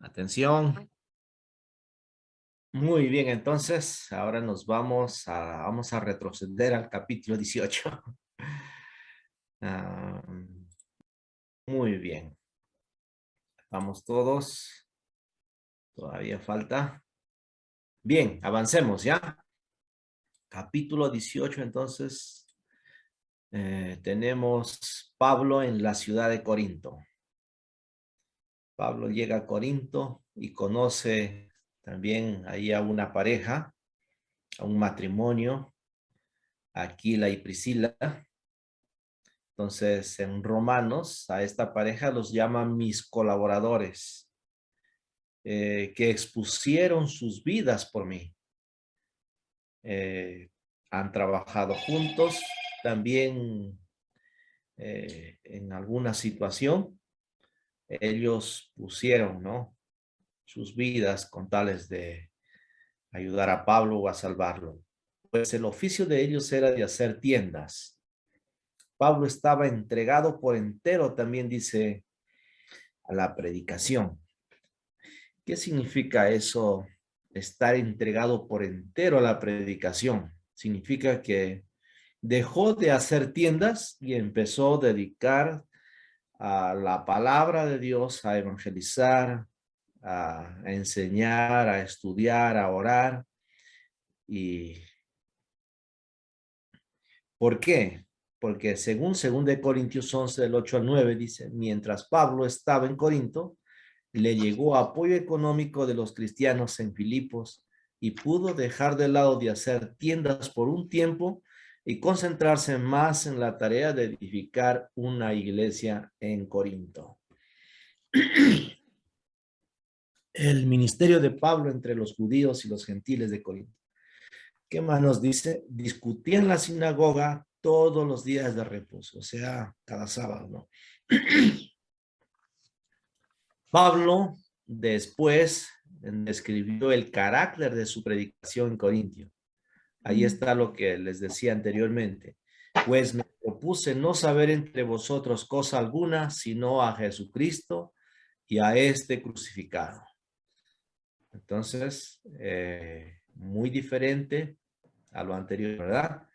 Atención. Muy bien, entonces ahora vamos a retroceder al capítulo 18. Ah, muy bien. Vamos todos. Todavía falta. Bien, avancemos ya. Capítulo 18, entonces tenemos Pablo en la ciudad de Corinto. Pablo llega a Corinto y conoce también ahí a una pareja, a un matrimonio, Aquila y Priscila. Entonces, en Romanos, a esta pareja los llaman mis colaboradores, que expusieron sus vidas por mí. Han trabajado juntos, también en alguna situación, ellos pusieron, ¿no?, sus vidas con tales de ayudar a Pablo o a salvarlo. Pues el oficio de ellos era de hacer tiendas. Pablo estaba entregado por entero, también dice, a la predicación. ¿Qué significa eso? Estar entregado por entero a la predicación. Significa que dejó de hacer tiendas y empezó a dedicar a la palabra de Dios, a evangelizar, a enseñar, a estudiar, a orar. ¿Y por qué? Porque según 2 Corintios 11, del 8 al 9, dice, mientras Pablo estaba en Corinto, le llegó apoyo económico de los cristianos en Filipos y pudo dejar de lado de hacer tiendas por un tiempo y concentrarse más en la tarea de edificar una iglesia en Corinto. El ministerio de Pablo entre los judíos y los gentiles de Corinto. ¿Qué más nos dice? Discutía en la sinagoga todos los días de reposo, o sea, cada sábado, ¿no? Pablo después describió el carácter de su predicación en Corintio. Ahí está lo que les decía anteriormente. Pues me propuse no saber entre vosotros cosa alguna, sino a Jesucristo y a este crucificado. Entonces, muy diferente a lo anterior, ¿verdad?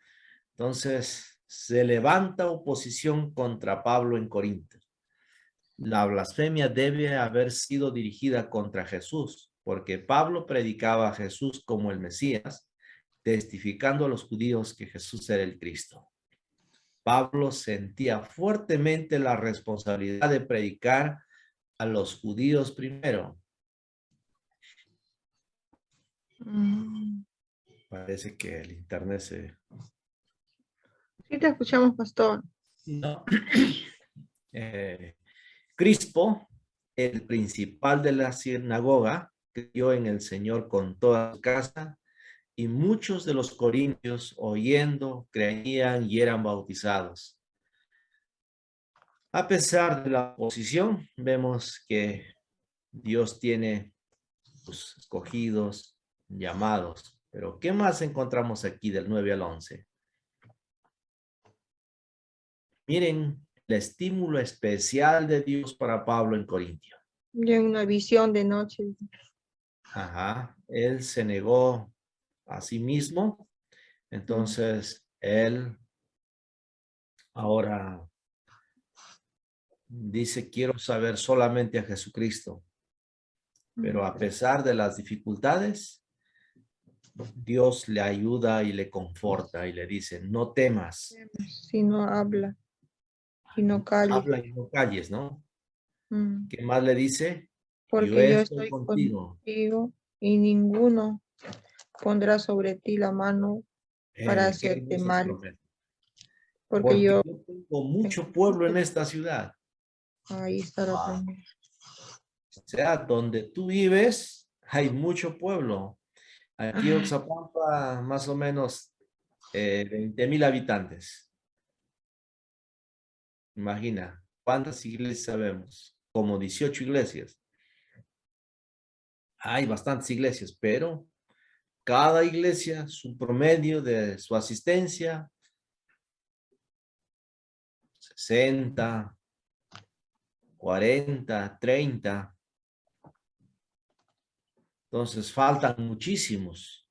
Entonces, se levanta oposición contra Pablo en Corinto. La blasfemia debe haber sido dirigida contra Jesús, porque Pablo predicaba a Jesús como el Mesías, testificando a los judíos que Jesús era el Cristo. Pablo sentía fuertemente la responsabilidad de predicar a los judíos primero. Parece que el internet se... Sí, te escuchamos, pastor. No. Crispo, el principal de la sinagoga, creyó en el Señor con toda su casa, y muchos de los corintios, oyendo, creían y eran bautizados. A pesar de la oposición, vemos que Dios tiene sus escogidos, llamados. Pero, ¿qué más encontramos aquí del 9 al 11? Miren el estímulo especial de Dios para Pablo en Corintio. Y en una visión de noche. Ajá, él se negó a sí mismo, entonces él ahora dice, quiero saber solamente a Jesucristo, pero a pesar de las dificultades, Dios le ayuda y le conforta y le dice, no temas, Si no habla y no calle. habla y no calles, ¿no? Mm. ¿Qué más le dice? Yo Porque yo estoy estoy contigo. contigo y ninguno pondrá sobre ti la mano para Qué hacerte hermosas mal. promesas. Porque Porque yo, yo tengo mucho pueblo en esta ciudad. ahí está la Wow. promesa. O sea, donde tú vives, hay mucho pueblo. Aquí Ah, Oxapampa, más o menos 20,000 habitantes. Imagina, ¿cuántas iglesias sabemos? Como 18 iglesias. Hay bastantes iglesias, pero cada iglesia, su promedio de su asistencia, 60, 40, 30. Entonces faltan muchísimos,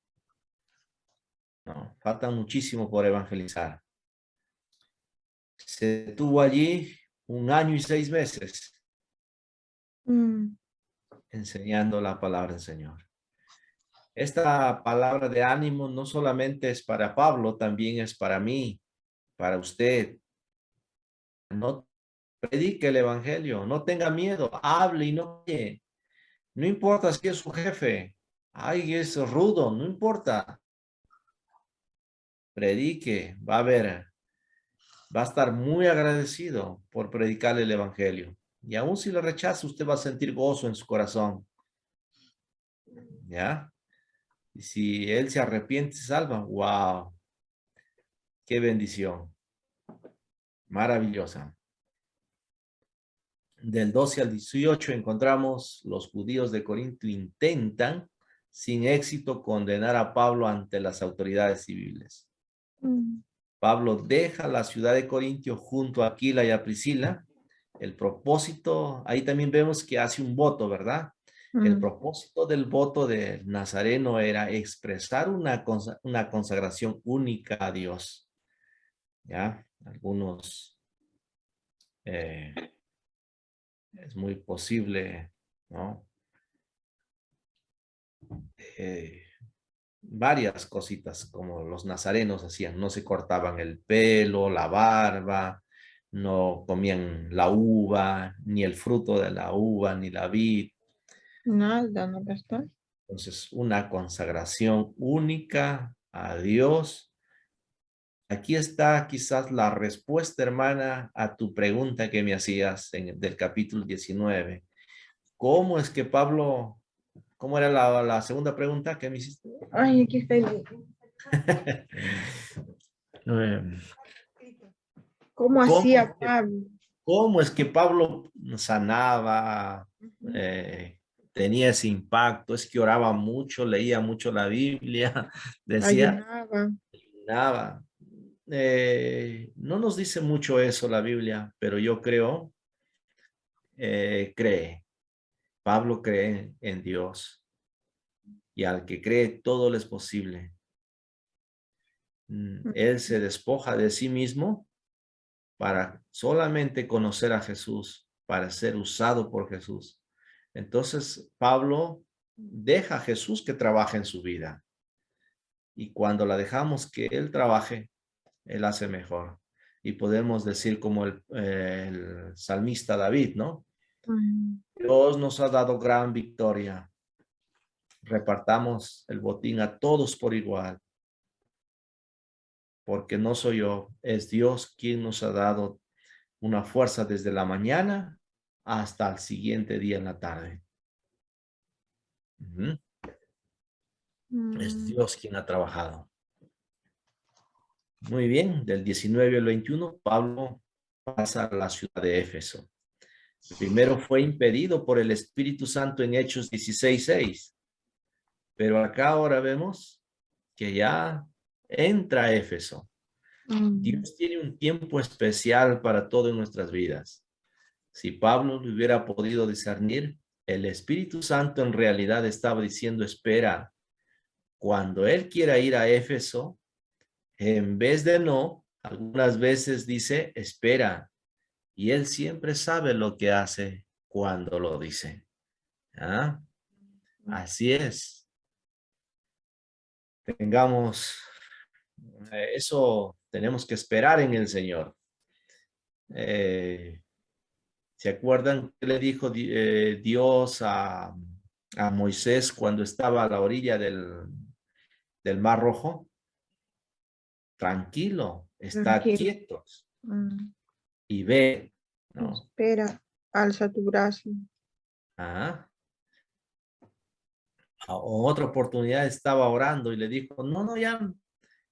¿no? Faltan muchísimo por evangelizar. Se tuvo allí 1 año y 6 meses Mm, enseñando la palabra del Señor. Esta palabra de ánimo no solamente es para Pablo, también es para mí, para usted. No predique el evangelio, no tenga miedo, hable y no calle. No importa si es su jefe, ay, es rudo, no importa. Predique, va a ver, va a estar muy agradecido por predicarle el evangelio. Y aun si lo rechaza, usted va a sentir gozo en su corazón. ¿Ya? Y si él se arrepiente y se salva, wow, qué bendición. Maravillosa. Del 12 al 18 encontramos los judíos de Corinto intentan sin éxito condenar a Pablo ante las autoridades civiles. mm, Pablo deja la ciudad de Corintio junto a Aquila y a Priscila. El propósito, ahí también vemos que hace un voto, ¿verdad? El mm. propósito del voto de Nazareno era expresar una consagración única a Dios. ¿Ya? Algunos, es muy posible, ¿no? Eh, varias cositas como los nazarenos hacían, no se cortaban el pelo, la barba, no comían la uva, ni el fruto de la uva, ni la vid. Nada, no está. Entonces, una consagración única a Dios. Aquí está quizás la respuesta, hermana, a tu pregunta que me hacías del capítulo 19. ¿Cómo es que Pablo, cómo era la segunda pregunta que me hiciste? Ay, aquí está el... Eh, ¿Cómo ¿Cómo es hacía que, Pablo? cómo es que Pablo sanaba, Ujú. tenía ese impacto? Es que oraba mucho, leía mucho la Biblia, decía, Ayunaba. nada. No nos dice mucho eso la Biblia, pero yo creo, cree. Pablo cree en Dios y al que cree todo le es posible. Él se despoja de sí mismo para solamente conocer a Jesús, para ser usado por Jesús. Entonces, Pablo deja a Jesús que trabaje en su vida. Y cuando la dejamos que Él trabaje, Él hace mejor. Y podemos decir como el salmista David, ¿no? Mm, Dios nos ha dado gran victoria. Repartamos el botín a todos por igual, porque no soy yo, es Dios quien nos ha dado una fuerza desde la mañana hasta el siguiente día en la tarde. Ujú. Es mm, Dios quien ha trabajado. Muy bien, del 19 al 21, Pablo pasa a la ciudad de Éfeso. Primero fue impedido por el Espíritu Santo en Hechos 16:6, pero acá ahora vemos que ya entra a Éfeso. mm, Dios tiene un tiempo especial para todo en nuestras vidas. Si Pablo lo hubiera podido discernir, el Espíritu Santo en realidad estaba diciendo, espera, cuando él quiera ir a Éfeso, en vez de no, algunas veces dice, espera, y él siempre sabe lo que hace cuando lo dice. ¿Ah? Así es. Tengamos eso, tenemos que esperar en el Señor. Eh, ¿Se acuerdan qué le dijo Dios a Moisés cuando estaba a la orilla del Mar Rojo? Tranquilo, está tranquilo. quietos Mm, y ve, ¿no? espera, alza tu brazo. Ah, otra oportunidad estaba orando y le dijo, no, no, ya,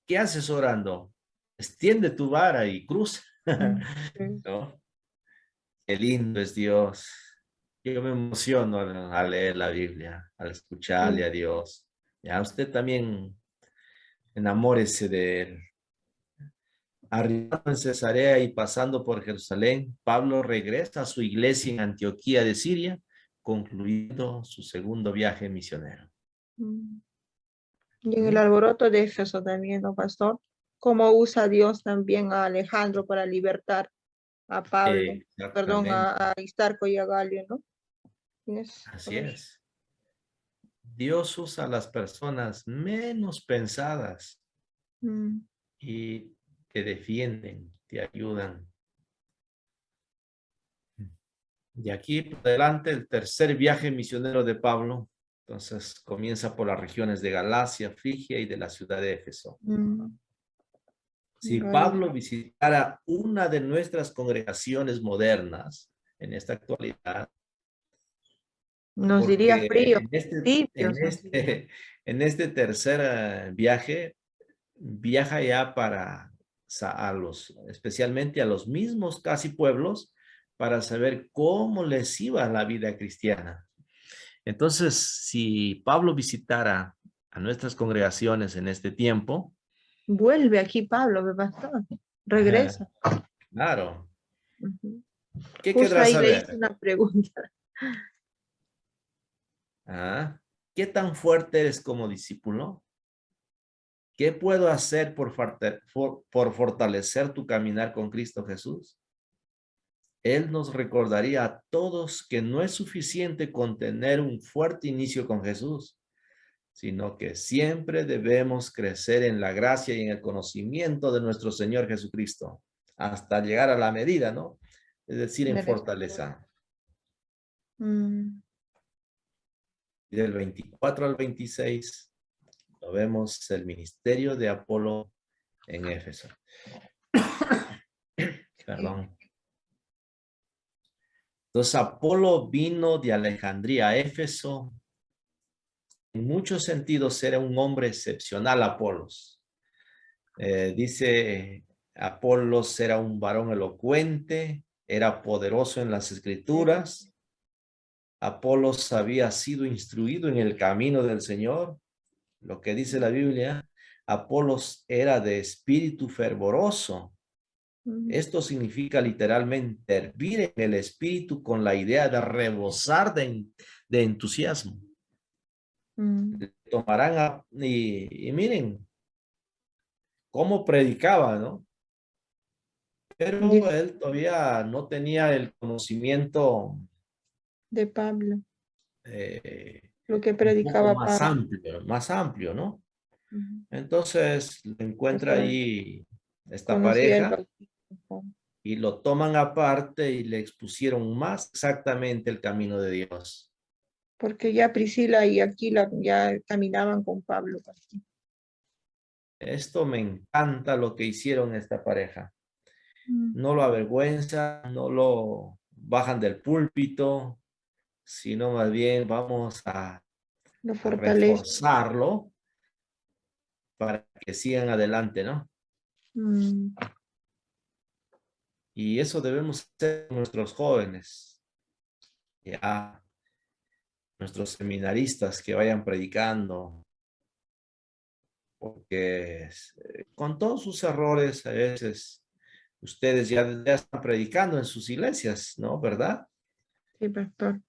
¿qué haces orando? Extiende tu vara y cruza, Mm, sí, ¿no? Qué lindo es Dios. Yo me emociono al leer la Biblia, al escucharle sí. a Dios. Ya usted también enamórese de él. Arribando en Cesarea y pasando por Jerusalén, Pablo regresa a su iglesia en Antioquía de Siria, concluyendo su segundo viaje misionero. Mm. Y en el alboroto de Éfeso también, ¿no, pastor? ¿Cómo usa Dios también a Alejandro para libertar a Pablo? Perdón, Exactamente, a Aristarco y a Galio, ¿no? ¿Tienes así por ahí? es. Dios usa a las personas menos pensadas Mm, y te defienden, te ayudan. De aquí por adelante, el tercer viaje misionero de Pablo, entonces comienza por las regiones de Galacia, Frigia y de la ciudad de Éfeso. mm, Si Galio. Pablo visitara una de nuestras congregaciones modernas en esta actualidad, Nos diría porque frío, en tibios, nos diría. este, en este tercer viaje, viaja ya para especialmente a los mismos casi pueblos, para saber cómo les iba la vida cristiana. Entonces, si Pablo visitara a nuestras congregaciones en este tiempo, Vuelve aquí Pablo, ve bastante. Regresa. claro, Ujú. ¿qué Justo querrás ahí le hice saber? una pregunta. ¿Ah? ¿Qué tan fuerte eres como discípulo? ¿Qué puedo hacer por fortalecer tu caminar con Cristo Jesús? Él nos recordaría a todos que no es suficiente con tener un fuerte inicio con Jesús, sino que siempre debemos crecer en la gracia y en el conocimiento de nuestro Señor Jesucristo, hasta llegar a la medida, ¿no? Es decir, en De la estatura. fortaleza. Mm, Y del 24 al 26 lo vemos el ministerio de Apolo en Éfeso. sí. Perdón. Entonces Apolo vino de Alejandría a Éfeso. En muchos sentidos era un hombre excepcional, Apolos. Dice, Apolos era un varón elocuente, era poderoso en las escrituras. Apolos había sido instruido en el camino del Señor. Lo que dice la Biblia, Apolos era de espíritu fervoroso. Mm, Esto significa literalmente hervir en el espíritu con la idea de rebosar de entusiasmo. mm. Tomarán y miren cómo predicaba, ¿no? Pero Dice él todavía no tenía el conocimiento de Pablo, eh, lo que un poco predicaba Pablo. más amplio, ¿no? Ujú. Entonces encuentra Porque ahí esta conocía el pareja bautismo. y lo toman aparte y le expusieron más exactamente el camino de Dios. Porque ya Priscila y Aquila ya caminaban con Pablo. Esto me encanta lo que hicieron esta pareja. Mm, No lo avergüenzan, no lo bajan del púlpito, sino más bien vamos Lo a fortalece. reforzarlo para que sigan adelante, ¿no? Mm, Y eso debemos hacer nuestros jóvenes, ya nuestros seminaristas que vayan predicando, porque con todos sus errores a veces ustedes ya están predicando en sus iglesias, ¿no? ¿Verdad? sí, pastor.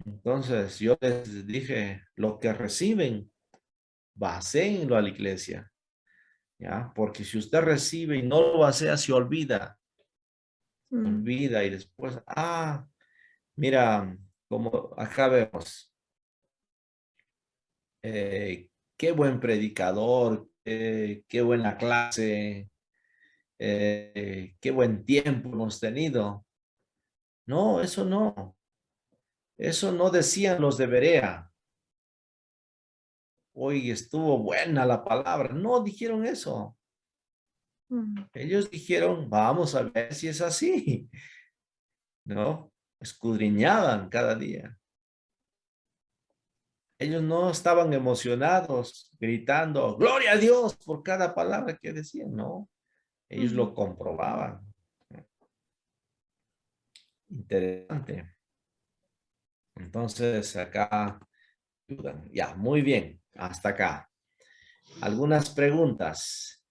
Entonces yo les dije, lo que reciben, vaséenlo a la iglesia, ¿ya? Porque si usted recibe y no lo vacía, se Mm, olvida y después, mira, como acá vemos, qué buen predicador, qué buena clase, qué buen tiempo hemos tenido. No, eso no decían los de Berea. Hoy estuvo buena la palabra. No dijeron eso. mm, Ellos dijeron, vamos a ver si es así. ¿No? Escudriñaban cada día. Ellos no estaban emocionados, gritando, gloria a Dios por cada palabra que decían, no. Ellos mm. lo comprobaban. Interesante. Entonces, acá, ya, muy bien, hasta acá. Algunas preguntas.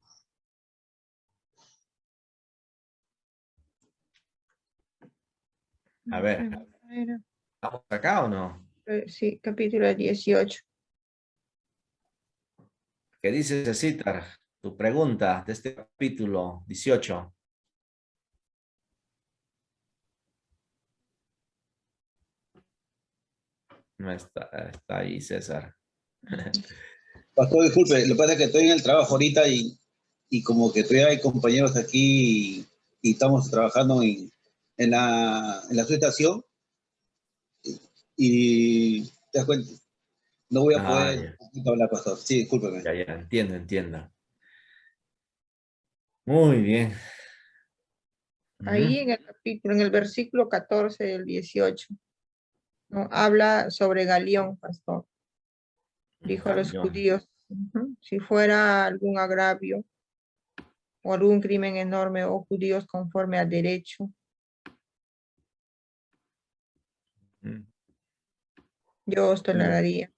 A ver, Era, ¿estamos acá o no? sí, capítulo 18. ¿Qué dice Cecitar? Tu pregunta de este capítulo 18. No está ahí, César. Pastor, disculpe, lo que pasa es que estoy en el trabajo ahorita y como que todavía hay compañeros aquí y estamos trabajando en la subestación y te das cuenta, no voy a Ah, poder ya, hablar, pastor. Sí, discúlpeme. ya, ya, entiendo. Muy bien. Ahí en el capítulo, en el versículo 14 del 18, ¿no? Habla sobre Galión, pastor. Dijo a los Galión. judíos, si fuera algún agravio o algún crimen enorme o judíos conforme al derecho, Mm. yo os Y, toleraría.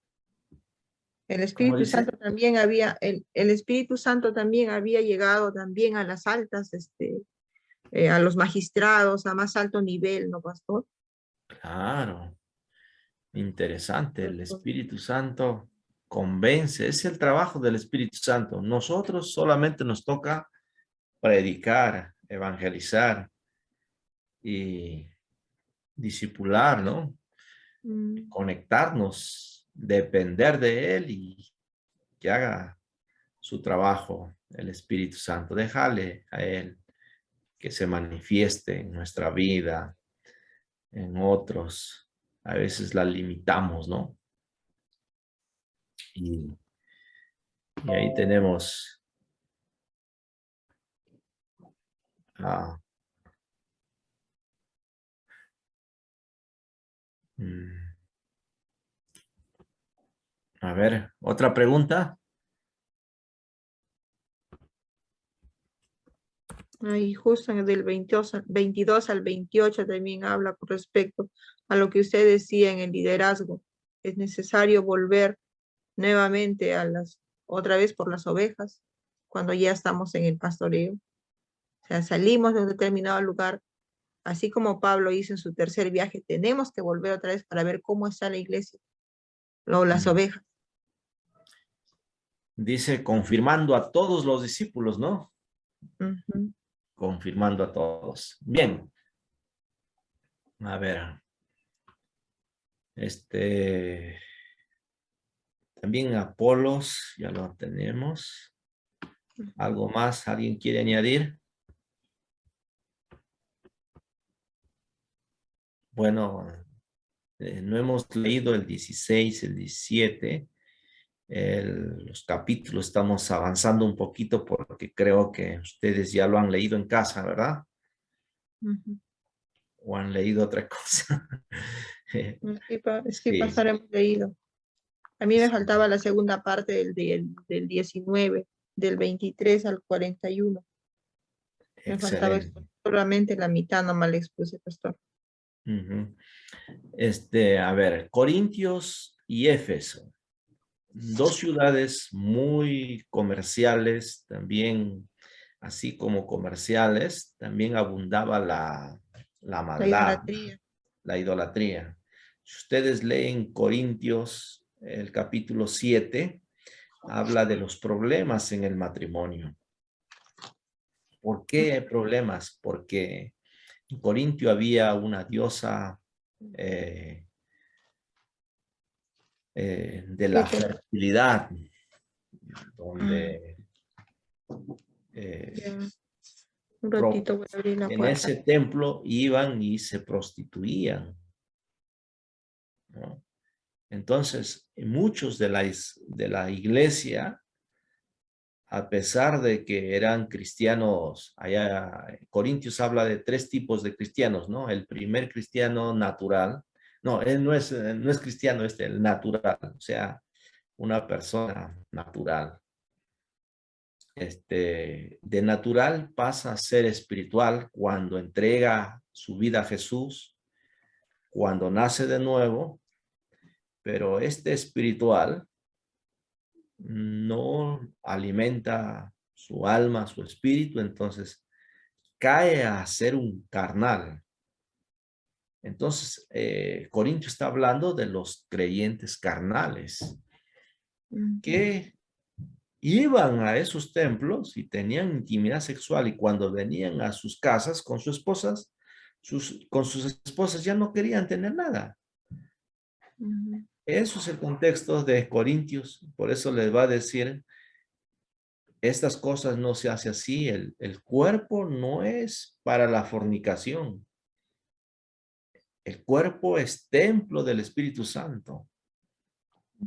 El ¿cómo Espíritu dice? Santo también había, el Espíritu Santo también había llegado también a las altas, a los magistrados, a más alto nivel, ¿no, pastor? Claro, interesante. El Espíritu Santo convence. Es el trabajo del Espíritu Santo. Nosotros solamente nos toca predicar, evangelizar y discipular, ¿no? Mm, Conectarnos, depender de Él y que haga su trabajo, el Espíritu Santo. Déjale a Él que se manifieste en nuestra vida, en otros. A veces la limitamos, ¿no? Y, y ahí tenemos a, mm, a ver, otra pregunta. Ahí justo en el del 22 al 28 también habla con respecto a lo que usted decía en el liderazgo. Es necesario volver nuevamente otra vez por las ovejas, cuando ya estamos en el pastoreo. O sea, salimos de un determinado lugar, así como Pablo hizo en su tercer viaje, tenemos que volver otra vez para ver cómo está la iglesia, o las Mm, ovejas. Dice, confirmando a todos los discípulos, ¿no? Ujú. Confirmando a todos. Bien, a ver, este, también Apolos, ya lo tenemos. ¿Algo más? ¿Alguien quiere añadir? Bueno, no hemos leído el 16, el 17, los capítulos, estamos avanzando un poquito porque creo que ustedes ya lo han leído en casa, ¿verdad? Ujú. ¿O han leído otra cosa? Sí, Sí, pasaremos leído. A mí me sí, faltaba la segunda parte del 19, del 23 al 41. Me faltaba excelente. solamente la mitad, nomás le expuse, pastor. Ujú. A ver, Corintios y Éfeso, dos ciudades muy comerciales, también, así como comerciales, también abundaba la La maldad, idolatría. la idolatría. Si ustedes leen Corintios, el capítulo 7, habla de los problemas en el matrimonio. ¿Por qué hay problemas? Porque en Corintio había una diosa eh, de ¿Qué la cosa? fertilidad, Ah, donde ya. eh, Un ratito voy a abrir la en puerta. ese templo iban y se prostituían, ¿no? Entonces, muchos de la iglesia, a pesar de que eran cristianos, allá Corintios habla de tres tipos de cristianos, ¿no? El primer cristiano natural, no, él no es cristiano, es el natural, o sea, una persona natural. De natural pasa a ser espiritual cuando entrega su vida a Jesús, cuando nace de nuevo, pero este espiritual no alimenta su alma, su espíritu, entonces cae a ser un carnal. Entonces, Corintio está hablando de los creyentes carnales Ujú. que iban a esos templos y tenían intimidad sexual, y cuando venían a sus casas con sus esposas, con sus esposas ya no querían tener nada. Ujú. Eso es el contexto de Corintios. Por eso les va a decir, estas cosas no se hace así. El cuerpo no es para la fornicación. El cuerpo es templo del Espíritu Santo.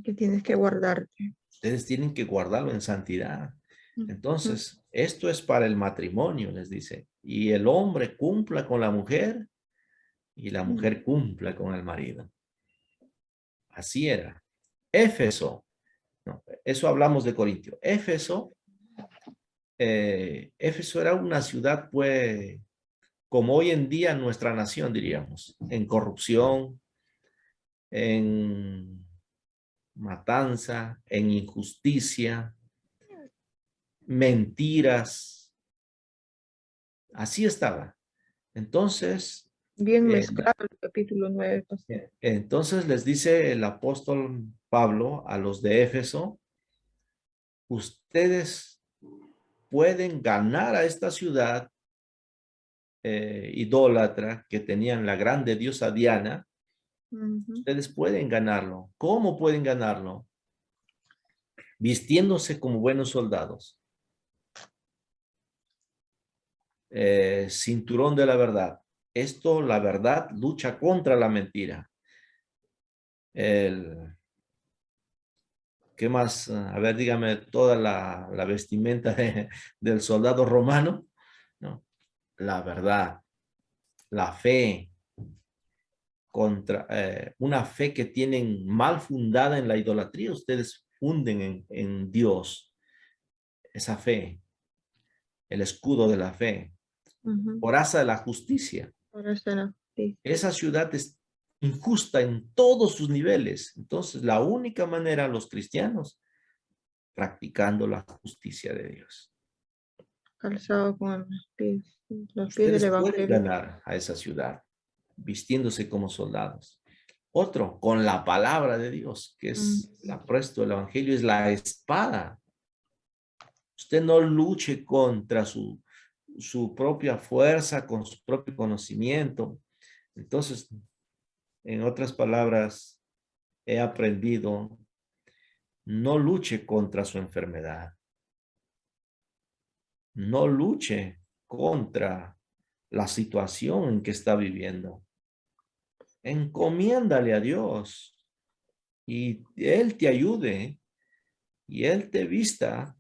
Que tienes que guardarte. Ustedes tienen que guardarlo en santidad. Ujú. Entonces, esto es para el matrimonio, les dice. Y el hombre cumpla con la mujer y la mujer cumpla con el marido. Así era. Éfeso. No, eso hablamos de Corintio. Éfeso era una ciudad, pues, como hoy en día nuestra nación, diríamos, en corrupción, en matanza, en injusticia, mentiras. Así estaba. Entonces, Bien mezclado el capítulo 9, pastor. entonces les dice el apóstol Pablo a los de Éfeso, ustedes pueden ganar a esta ciudad idólatra que tenían la grande diosa Diana. Ujú. Ustedes pueden ganarlo. ¿Cómo pueden ganarlo? Vistiéndose como buenos soldados. Cinturón de la verdad. Esto, la verdad, lucha contra la mentira. ¿Qué más? A ver, dígame toda la vestimenta del soldado romano. ¿No? La verdad, la fe, contra una fe que tienen mal fundada en la idolatría. Ustedes funden en Dios esa fe, el escudo de la fe, Ujú. coraza de la justicia. Ahora será. Sí. Esa ciudad es injusta en todos sus niveles. Entonces, la única manera, los cristianos, practicando la justicia de Dios. Calzado con los pies del Ustedes pueden Evangelio. ganar a esa ciudad vistiéndose como soldados. Otro, con la palabra de Dios, que es la apuesto del Evangelio, es la espada. Usted no luche contra su propia fuerza, con su propio conocimiento. Entonces, en otras palabras, he aprendido, no luche contra su enfermedad. No luche contra la situación en que está viviendo. Encomiéndale a Dios y Él te ayude y Él te vista.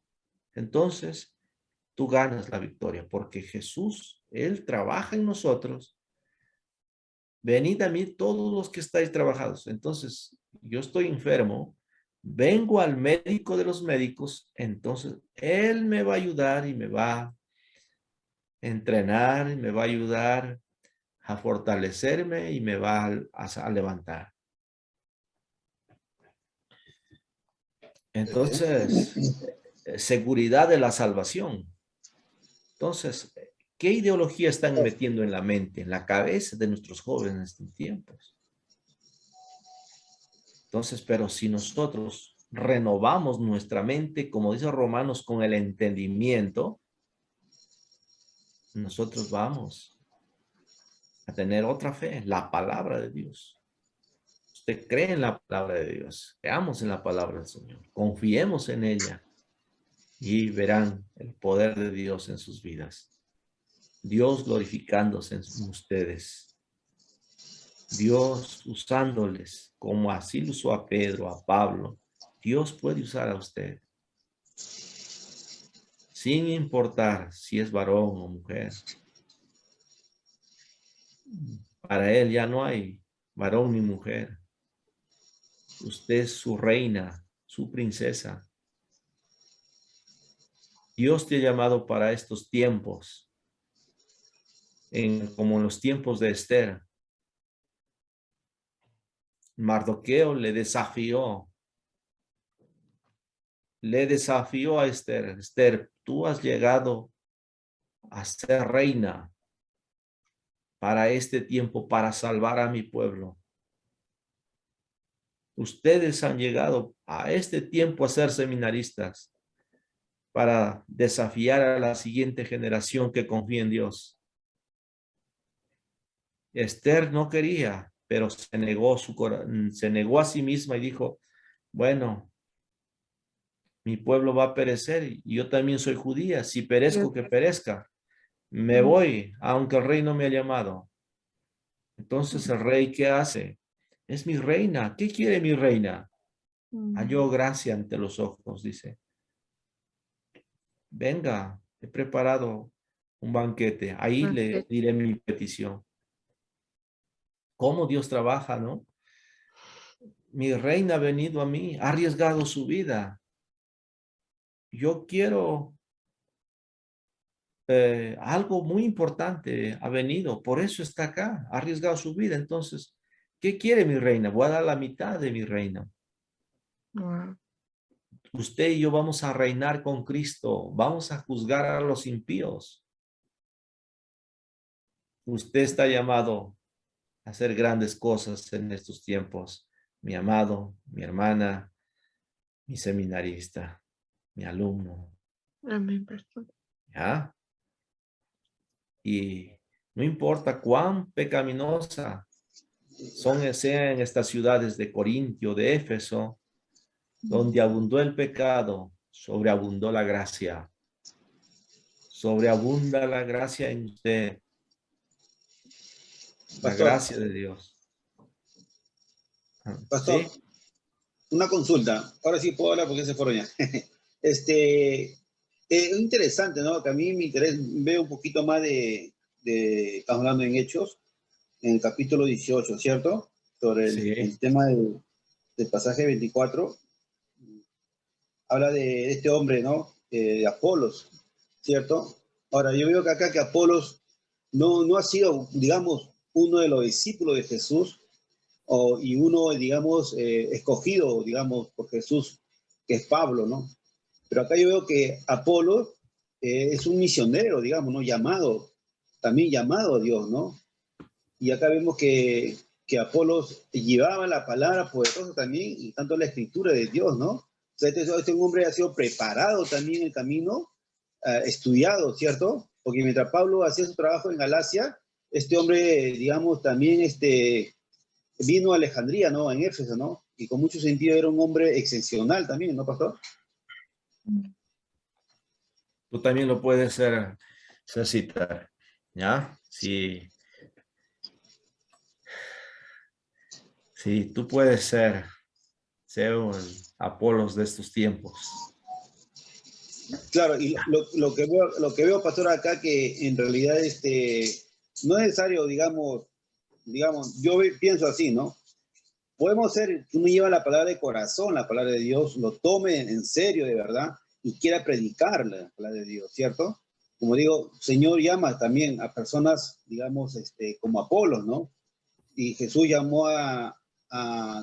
Entonces, tú ganas la victoria porque Jesús, Él trabaja en nosotros. Venid a mí todos los que estáis trabajados. Entonces, yo estoy enfermo, vengo al médico de los médicos, entonces Él me va a ayudar y me va a entrenar y me va a ayudar a fortalecerme y me va a levantar. Entonces, seguridad de la salvación. Entonces, ¿qué ideología están metiendo en la mente, en la cabeza de nuestros jóvenes en estos tiempos? Entonces, pero si nosotros renovamos nuestra mente, como dice Romanos, con el entendimiento, nosotros vamos a tener otra fe, la palabra de Dios. Usted cree en la palabra de Dios, creamos en la palabra del Señor, confiemos en ella y verán el poder de Dios en sus vidas. Dios glorificándose en ustedes. Dios usándoles como así lo usó a Pedro, a Pablo. Dios puede usar a usted. Sin importar si es varón o mujer. Para él ya no hay varón ni mujer. Usted es su reina, su princesa. Dios te ha llamado para estos tiempos, como en los tiempos de Esther. Mardoqueo le desafió a Esther. Esther, tú has llegado a ser reina para este tiempo, para salvar a mi pueblo. Ustedes han llegado a este tiempo a ser seminaristas. para desafiar a la siguiente generación que confía en Dios. Esther no quería, pero se negó a sí misma y dijo, bueno, mi pueblo va a perecer y yo también soy judía. Si perezco, que perezca. Me voy, aunque el rey no me ha llamado. Entonces el rey, ¿qué hace? Es mi reina. ¿Qué quiere mi reina? Halló gracia ante los ojos, dice. Venga, he preparado un banquete. Ahí le diré mi petición. ¿Cómo Dios trabaja, no? Mi reina ha venido a mí, ha arriesgado su vida. Yo quiero algo muy importante, ha venido, por eso está acá, ha arriesgado su vida. Entonces, ¿qué quiere mi reina? Voy a dar la mitad de mi reina. Wow. Usted y yo vamos a reinar con Cristo, vamos a juzgar a los impíos. Usted está llamado a hacer grandes cosas en estos tiempos, mi amado, mi hermana, mi seminarista, mi alumno. Amén, pastor. ¿Ya? Y no importa cuán pecaminosa sean estas ciudades de Corintio, de Éfeso, donde abundó el pecado, sobreabundó la gracia. Sobreabunda la gracia en usted. La Pastor, gracia de Dios. pastor, ¿Sí? una consulta. Ahora sí puedo hablar porque se fueron ya. Es interesante, ¿no? Que a mí me interesa, veo un poquito más estamos hablando en Hechos, en el capítulo 18, ¿cierto? Sobre Sí. el tema del pasaje 24. Habla de este hombre, ¿no? De Apolos, ¿cierto? Ahora, yo veo que acá que Apolos no ha sido, digamos, uno de los discípulos de Jesús, y uno, digamos, escogido, digamos, por Jesús, que es Pablo, ¿no? Pero acá yo veo que Apolo es un misionero, digamos, ¿no? También llamado a Dios, ¿no? Y acá vemos que Apolos llevaba la palabra poderosa también, y tanto la escritura de Dios, ¿no? O sea, este hombre ha sido preparado también en el camino, estudiado, ¿cierto? Porque mientras Pablo hacía su trabajo en Galacia, este hombre, digamos, también vino a Alejandría, ¿no? En Éfeso, ¿no? Y con mucho sentido era un hombre excepcional también, ¿no, pastor? Tú también lo puedes citar. ¿Ya? Sí. Sí, tú puedes ser el Apolos de estos tiempos. Claro, y lo que veo, pastor, acá que en realidad no es necesario, digamos, yo pienso así, ¿no? Podemos ser, que uno lleva la palabra de corazón, la palabra de Dios, lo tome en serio de verdad y quiera predicar la palabra de Dios, ¿cierto? Como digo, Señor llama también a personas, digamos, como Apolos, ¿no? Y Jesús llamó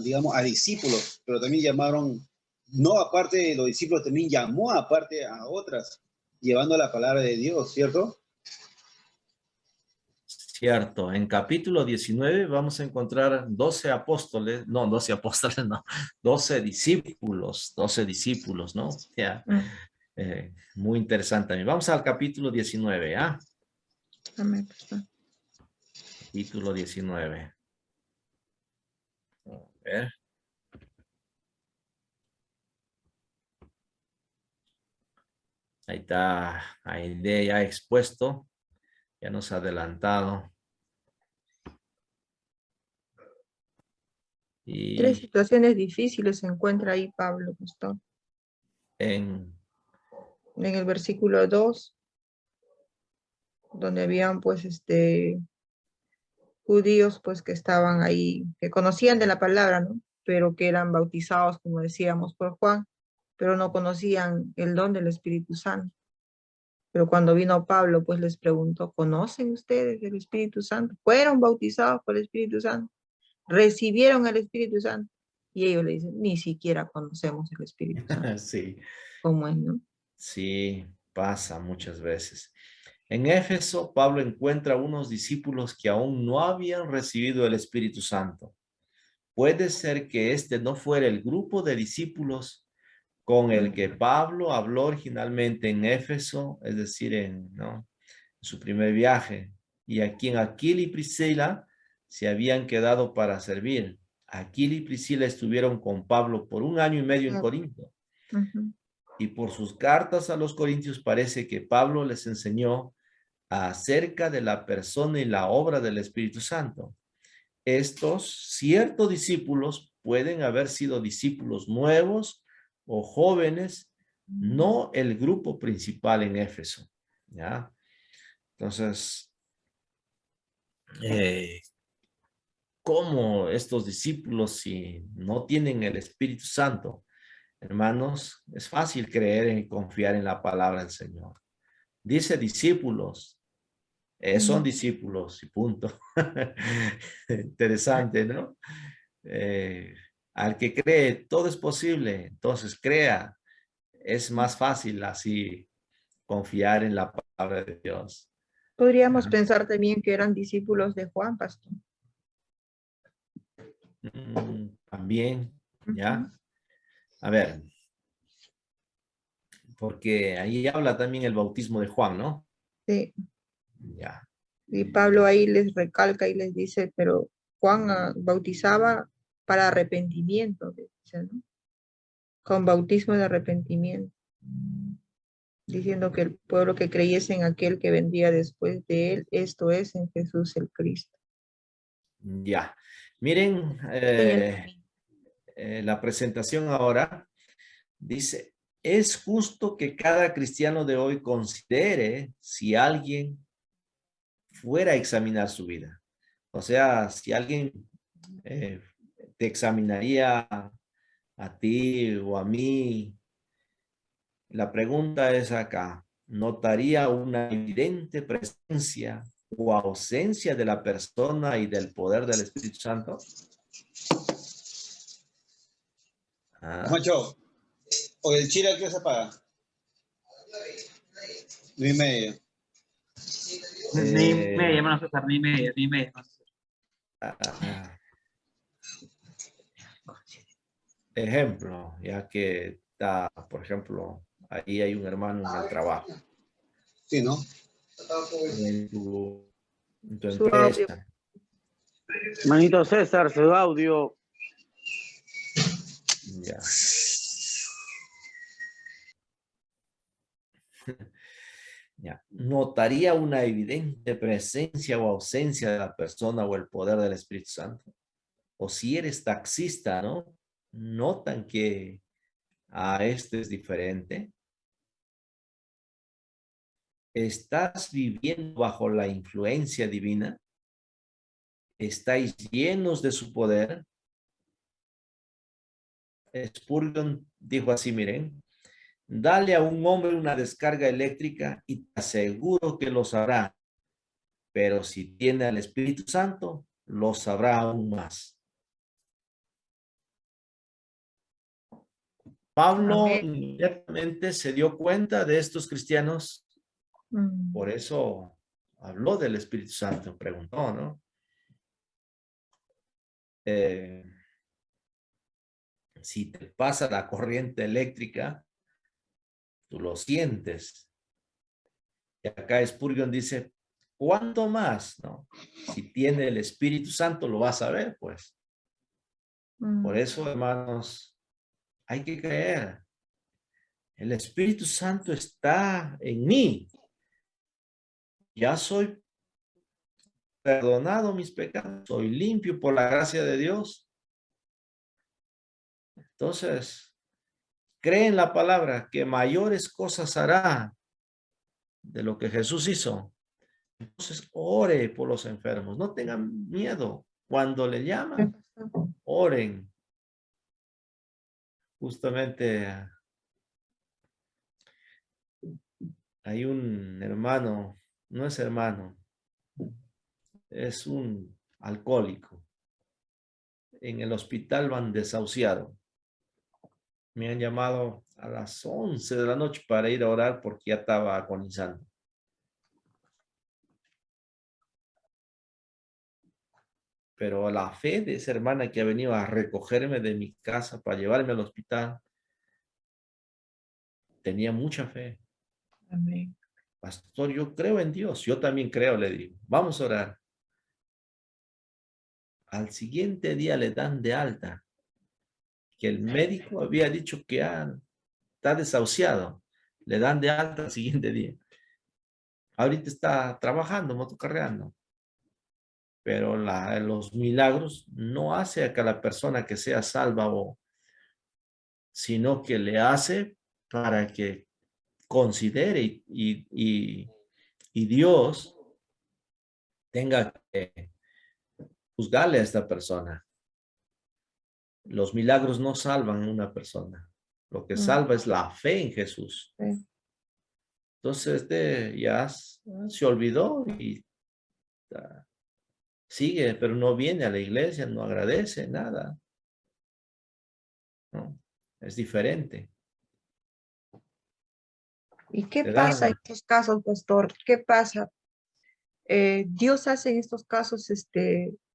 digamos, a discípulos, pero también llamaron, no aparte de los discípulos, también llamó aparte a otras, llevando la palabra de Dios, ¿cierto? Cierto, en capítulo 19 vamos a encontrar 12 apóstoles, no, 12 apóstoles, no, 12 discípulos, ¿no? Ya, muy interesante. Vamos al capítulo 19, ¿ah? Amén, pastor. Capítulo 19. A ver. Ahí está, ahí ya expuesto, ya nos ha adelantado. Tres Y situaciones difíciles se encuentra ahí Pablo, pastor. en En el versículo 2, donde habían pues judíos pues que estaban ahí, que conocían de la palabra, ¿no? Pero que eran bautizados, como decíamos, por Juan, pero no conocían el don del Espíritu Santo. Pero cuando vino Pablo, pues les preguntó, ¿conocen ustedes el Espíritu Santo? ¿Fueron bautizados por el Espíritu Santo? ¿Recibieron el Espíritu Santo? Y ellos le dicen, ni siquiera conocemos el Espíritu Santo. sí, ¿Cómo es, no? sí, pasa muchas veces. En Éfeso, Pablo encuentra unos discípulos que aún no habían recibido el Espíritu Santo. Puede ser que este no fuera el grupo de discípulos con el que Pablo habló originalmente en Éfeso, es decir, en su primer viaje, y a quien Aquila y Priscila se habían quedado para servir. Aquila y Priscila estuvieron con Pablo por 1 año y medio en Corinto, Ujú. y por sus cartas a los corintios parece que Pablo les enseñó acerca de la persona y la obra del Espíritu Santo. Estos ciertos discípulos pueden haber sido discípulos nuevos o jóvenes, no el grupo principal en Éfeso, ¿ya? Entonces, ¿cómo estos discípulos, si no tienen el Espíritu Santo? Hermanos, es fácil creer y confiar en la palabra del Señor. Dice discípulos, son discípulos y punto. Interesante, ¿no? Al que cree, todo es posible, entonces crea. Es más fácil así confiar en la palabra de Dios. Podríamos pensar también que eran discípulos de Juan, pastor. También, ¿ya? A ver, porque ahí habla también el bautismo de Juan, ¿no? Sí. Ya. Y Pablo ahí les recalca y les dice, pero Juan bautizaba para arrepentimiento, dice, ¿no? Con bautismo de arrepentimiento, diciendo que el pueblo que creyese en aquel que vendría después de él, esto es, en Jesús el Cristo. Ya. Miren la presentación ahora. Dice, es justo que cada cristiano de hoy considere si alguien fuera a examinar su vida. O sea, si alguien te examinaría a ti o a mí, la pregunta es acá, ¿notaría una evidente presencia o ausencia de la persona y del poder del Espíritu Santo? Macho, o el chile que se apaga. 9:30. Ni media, hermano César, ni media, ni media. Ejemplo, ya que está, por ejemplo, ahí hay un hermano en el trabajo, Sí, ¿no? en tu Su audio. empresa. Manito César, su audio. Ya. Ya. Notaría una evidente presencia o ausencia de la persona o el poder del Espíritu Santo. O si eres taxista, ¿no? Notan que este es diferente. ¿Estás viviendo bajo la influencia divina? ¿Estáis llenos de su poder? Spurgeon dijo así, miren, dale a un hombre una descarga eléctrica y te aseguro que lo sabrá, pero si tiene al Espíritu Santo, lo sabrá aún más. Pablo inmediatamente se dio cuenta de estos cristianos, por eso habló del Espíritu Santo, preguntó, ¿no? Si te pasa la corriente eléctrica, tú lo sientes. Y acá Spurgeon dice, ¿cuánto más, no? Si tiene el Espíritu Santo, lo vas a ver, pues. Por eso, hermanos, hay que creer. El Espíritu Santo está en mí. Ya soy perdonado mis pecados, soy limpio por la gracia de Dios. Entonces, cree en la palabra que mayores cosas hará de lo que Jesús hizo. Entonces, ore por los enfermos, no tengan miedo. Cuando le llaman, oren. Justamente hay un hermano, no es hermano, es un alcohólico. En el hospital van desahuciado. Me han llamado a las 11 de la noche para ir a orar porque ya estaba agonizando. Pero la fe de esa hermana que ha venido a recogerme de mi casa para llevarme al hospital, tenía mucha fe. Amén. Pastor, yo creo en Dios. Yo también creo, le digo. Vamos a orar. Al siguiente día le dan de alta, que el médico había dicho que está desahuciado. Le dan de alta al siguiente día. Ahorita está trabajando, motocarreando. Pero los milagros no hace a que la persona que sea salva, sino que le hace para que considere y Dios tenga que juzgarle a esta persona. Los milagros no salvan a una persona. Lo que salva es la fe en Jesús. Sí. Entonces ya se olvidó y sigue, pero no viene a la iglesia, no agradece nada. ¿No? Es diferente. ¿Y qué Te pasa en dan, estos casos, pastor? ¿Qué pasa? ¿Dios hace en estos casos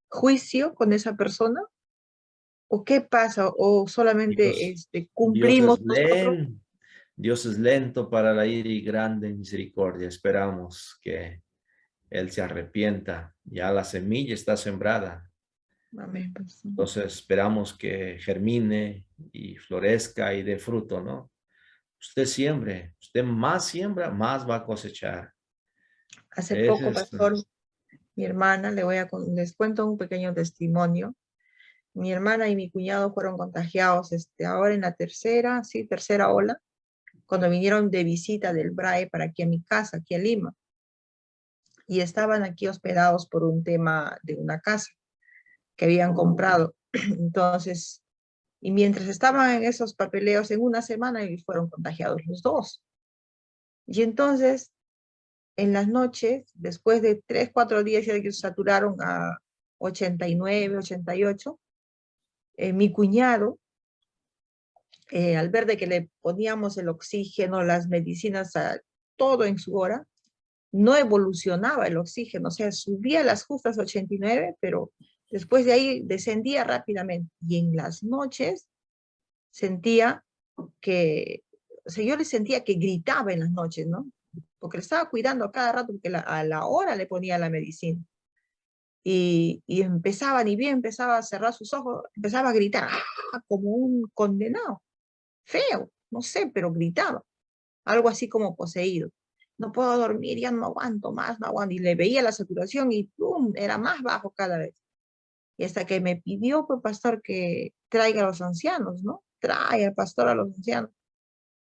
juicio con esa persona? ¿O qué pasa? ¿O solamente Dios cumplimos es nosotros? lento. Dios es lento para la ira y grande en misericordia. Esperamos que Él se arrepienta. Ya la semilla está sembrada. Amén, pastor. Entonces esperamos que germine y florezca y dé fruto, ¿no? Usted siembre. Usted más siembra, más va a cosechar. Hace Ese poco, es, pastor, mi hermana, les cuento un pequeño testimonio. Mi hermana y mi cuñado fueron contagiados ahora en la tercera ola, cuando vinieron de visita del BRAE para aquí a mi casa, aquí a Lima. Y estaban aquí hospedados por un tema de una casa que habían comprado. Entonces, y mientras estaban en esos papeleos, en una semana ellos fueron contagiados los dos. Y entonces, en las noches, después de 3, 4 días, ya que saturaron a 89, 88, mi cuñado, al ver de que le poníamos el oxígeno, las medicinas, todo en su hora, no evolucionaba el oxígeno, o sea, subía las justas 89, pero después de ahí descendía rápidamente. Y en las noches sentía que, o sea, yo le sentía que gritaba en las noches, ¿no? Porque le estaba cuidando a cada rato, porque a la hora le ponía la medicina. Y empezaba, ni bien empezaba a cerrar sus ojos, empezaba a gritar, como un condenado, feo, no sé, pero gritaba, algo así como poseído. No puedo dormir, ya no aguanto más, no aguanto. Y le veía la saturación y ¡pum! Era más bajo cada vez. Y hasta que me pidió, pues, pastor, que traiga a los ancianos, ¿no? Trae al pastor a los ancianos.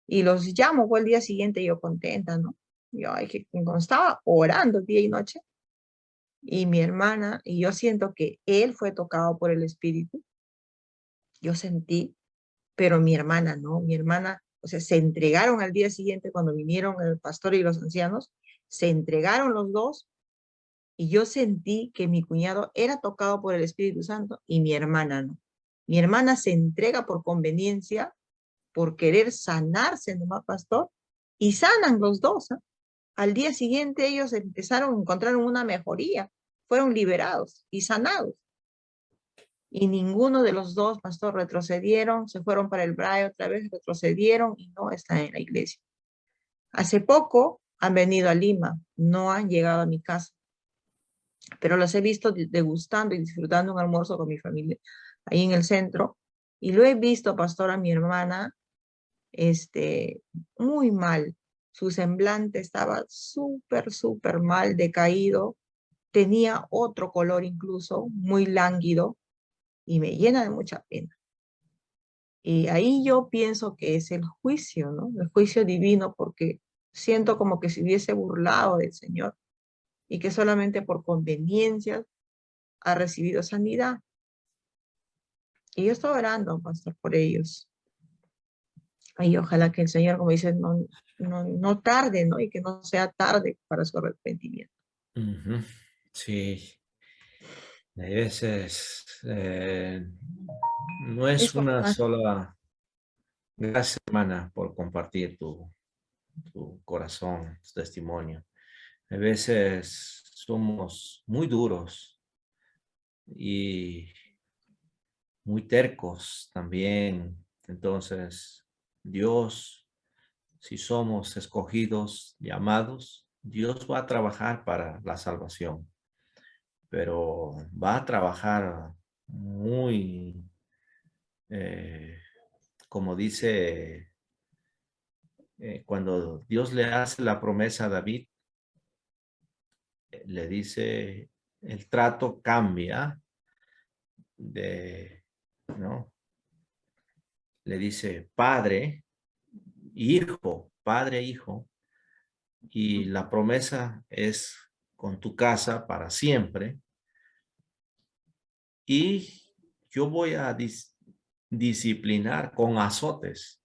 Y los llamo, fue el día siguiente, yo contenta, ¿no? Yo ay, que estaba orando día y noche. Y mi hermana, y yo siento que él fue tocado por el Espíritu. Yo sentí, pero mi hermana no. Mi hermana, o sea, se entregaron al día siguiente cuando vinieron el pastor y los ancianos, se entregaron los dos. Y yo sentí que mi cuñado era tocado por el Espíritu Santo y mi hermana no. Mi hermana se entrega por conveniencia, por querer sanarse nomás, pastor, y sanan los dos. Al día siguiente ellos encontraron una mejoría, fueron liberados y sanados. Y ninguno de los dos, pastor, retrocedieron, se fueron para el BRAE otra vez, retrocedieron y no están en la iglesia. Hace poco han venido a Lima, no han llegado a mi casa, pero los he visto degustando y disfrutando un almuerzo con mi familia ahí en el centro. Y lo he visto, pastor, a mi hermana, muy mal. Su semblante estaba súper, súper mal, decaído. Tenía otro color incluso, muy lánguido, y me llena de mucha pena. Y ahí yo pienso que es el juicio, ¿no? El juicio divino, porque siento como que se hubiese burlado del Señor y que solamente por conveniencia ha recibido sanidad. Y yo estoy orando, pastor, por ellos. Y ojalá que el Señor, como dice, no tarde, ¿no? Y que no sea tarde para su arrepentimiento. sí, a veces no es Eso, una sola. Gracias, hermana, por compartir tu corazón, tu testimonio. A veces somos muy duros y muy tercos también. Entonces, Dios si somos escogidos, llamados, Dios va a trabajar para la salvación, pero va a trabajar muy, como dice, cuando Dios le hace la promesa a David, le dice, el trato cambia ¿no? Le dice padre, hijo, padre, hijo, y la promesa es con tu casa para siempre, y yo voy a disciplinar con azotes.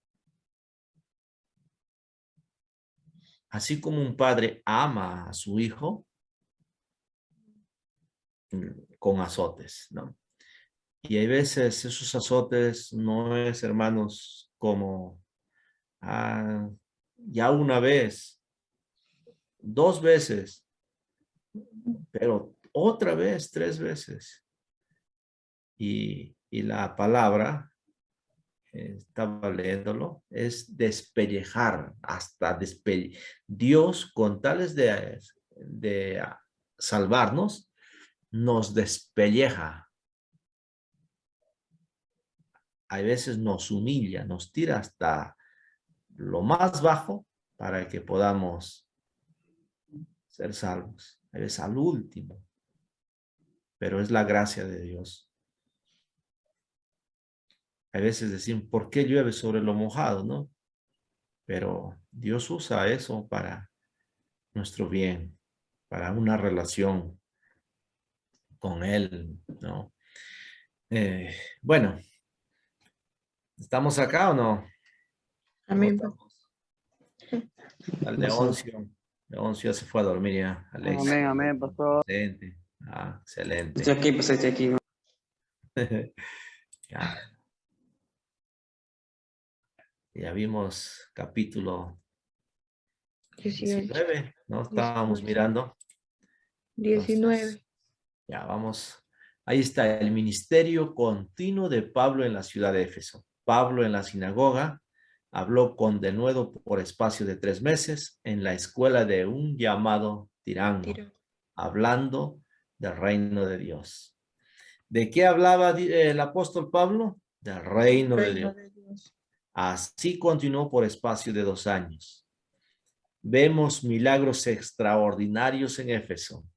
Así como un padre ama a su hijo, con azotes, ¿no? Y hay veces esos azotes no es, hermanos, como ya una vez, dos veces, pero otra vez, tres veces. Y la palabra, estaba leyéndolo, es despellejar, hasta Dios, con tales de salvarnos, nos despelleja. A veces nos humilla, nos tira hasta lo más bajo para que podamos ser salvos. A veces al último, pero es la gracia de Dios. A veces decimos, ¿por qué llueve sobre lo mojado, no? Pero Dios usa eso para nuestro bien, para una relación con Él, ¿no? Bueno, ¿estamos acá o no? ¿Cómo Amén. estamos? Al Leoncio. Leoncio ya se fue a dormir ya. Alex. Amén, amén, pastor. Excelente. Excelente. Estoy aquí, pues estoy aquí. Ya, ya vimos capítulo 18, 19, ¿no? Estábamos mirando. Entonces, 19. ya vamos. Ahí está el ministerio continuo de Pablo en la ciudad de Éfeso. Pablo en la sinagoga habló con denuedo por espacio de 3 meses en la escuela de un llamado tirano, hablando del reino de Dios. ¿De qué hablaba el apóstol Pablo? Del reino de Dios. Así continuó por espacio de 2 años. Vemos milagros extraordinarios en Éfeso.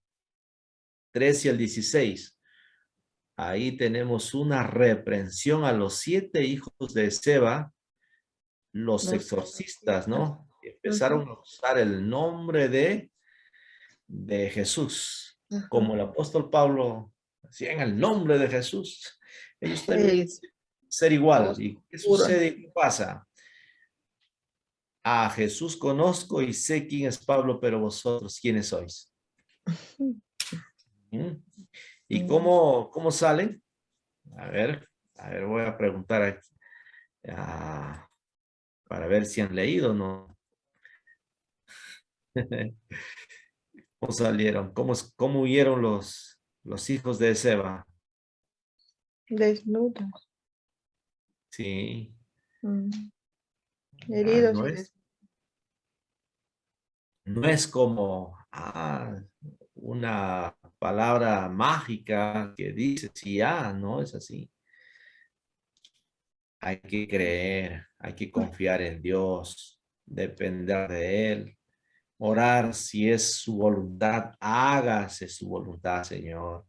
13 al 16. Ahí tenemos una reprensión a los 7 hijos de Seba, los exorcistas, ¿no? Empezaron a usar el nombre de Jesús, como el apóstol Pablo decía, en el nombre de Jesús. Ellos también ser igual. ¿Y qué sucede? ¿Qué pasa? A Jesús conozco y sé quién es Pablo, pero vosotros, ¿quiénes sois? ¿Y cómo salen? A ver, voy a preguntar aquí, para ver si han leído o no. ¿Cómo salieron? ¿Cómo huyeron los hijos de Seba? Desnudos. Sí. Heridos. No es como una palabra mágica que dice sí, no es así. Hay que creer, hay que confiar en Dios, depender de Él, orar si es su voluntad, hágase su voluntad, Señor.